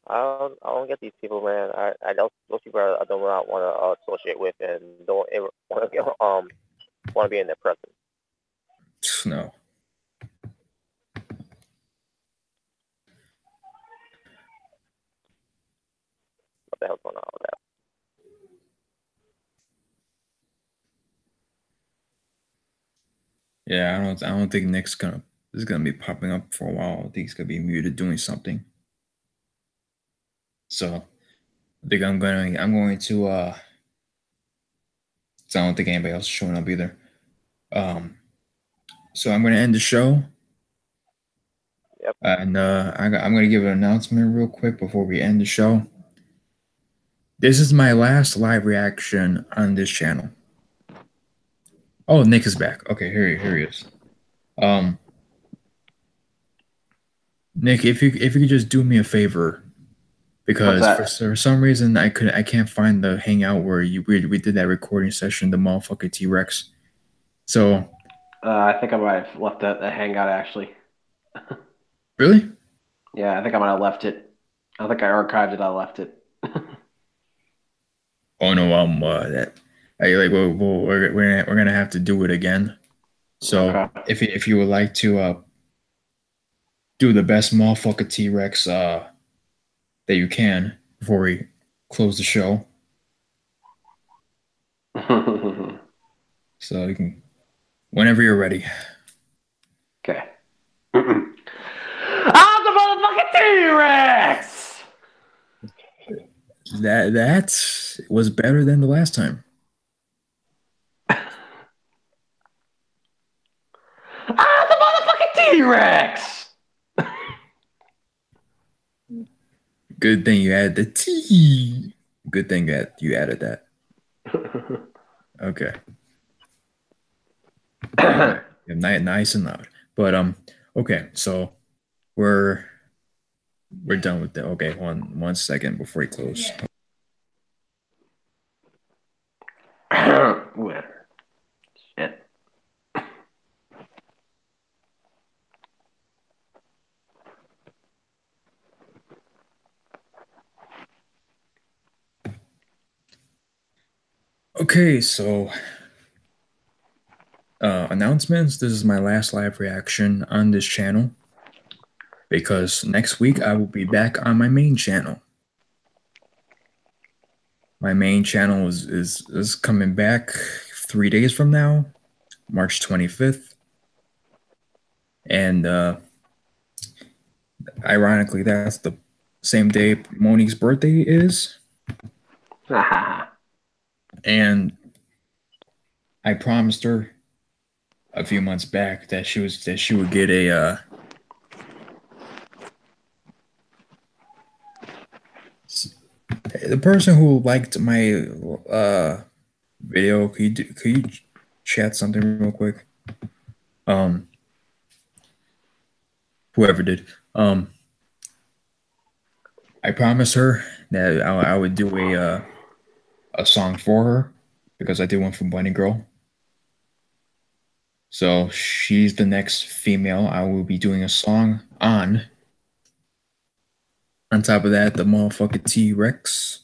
I don't get these people, man. Those people I don't want to associate with, and don't ever want to be in their presence. No. What the hell's going on with that? Yeah, I don't think Nick's is gonna be popping up for a while. I think he's gonna be muted doing something. So I think I'm going to I don't think anybody else is showing up either. So I'm gonna end the show. Yep. And I'm gonna give an announcement real quick before we end the show. This is my last live reaction on this channel. Oh, Nick is back. Okay, here he is. Nick, if you could just do me a favor, because for some reason I can't find the hangout where we did that recording session, the motherfucking T-Rex. So I think I might have left that hangout actually. Really? Yeah, I think I might have left it. I don't think I archived it. I left it. Oh no, we're gonna have to do it again. So okay. if you would like to do the best motherfucker T-Rex that you can before we close the show. So you can, whenever you're ready. Okay. I'm the motherfucking T-Rex! That was better than the last time. I'm the motherfucking T-Rex! Good thing you added the T. Good thing that you added that. Okay. Nice and loud. But okay, so we're done with that. Okay, one second before we close. Whatever. Shit. Okay, so announcements. This is my last live reaction on this channel because next week I will be back on my main channel. My main channel is coming back 3 days from now, March 25th. And ironically, that's the same day Monique's birthday is. And I promised her a few months back that she would get a the person who liked my video. Could you chat something real quick? Whoever did. I promised her that I would do a song for her because I did one for Bunny Girl. So she's the next female I will be doing a song on. On top of that, the motherfucking T-Rex.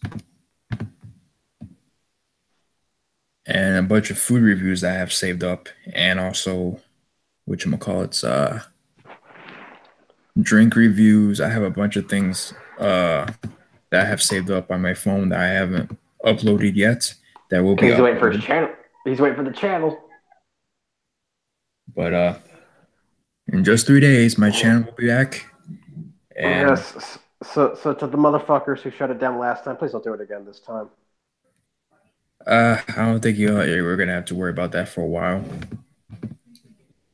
And a bunch of food reviews that I have saved up. And also, whatchamacallits, drink reviews. I have a bunch of things that I have saved up on my phone that I haven't uploaded yet. That will be He's waiting for his channel. He's waiting for the channel. But in just 3 days, my channel will be back. And yes. So to the motherfuckers who shut it down last time, please don't do it again this time. I don't think we're gonna have to worry about that for a while.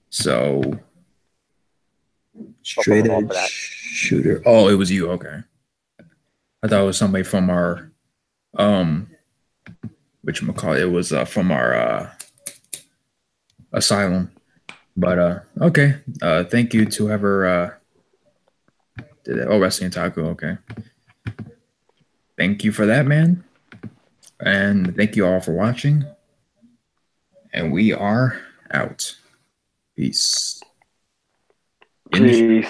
So straight edge shooter. Oh, it was you. Okay. I thought it was somebody from our whatchamacallit. It was from our asylum. But okay. Thank you to whoever did that. Oh, Wrestling Taco. Okay. Thank you for that, man. And thank you all for watching. And we are out. Peace. Peace.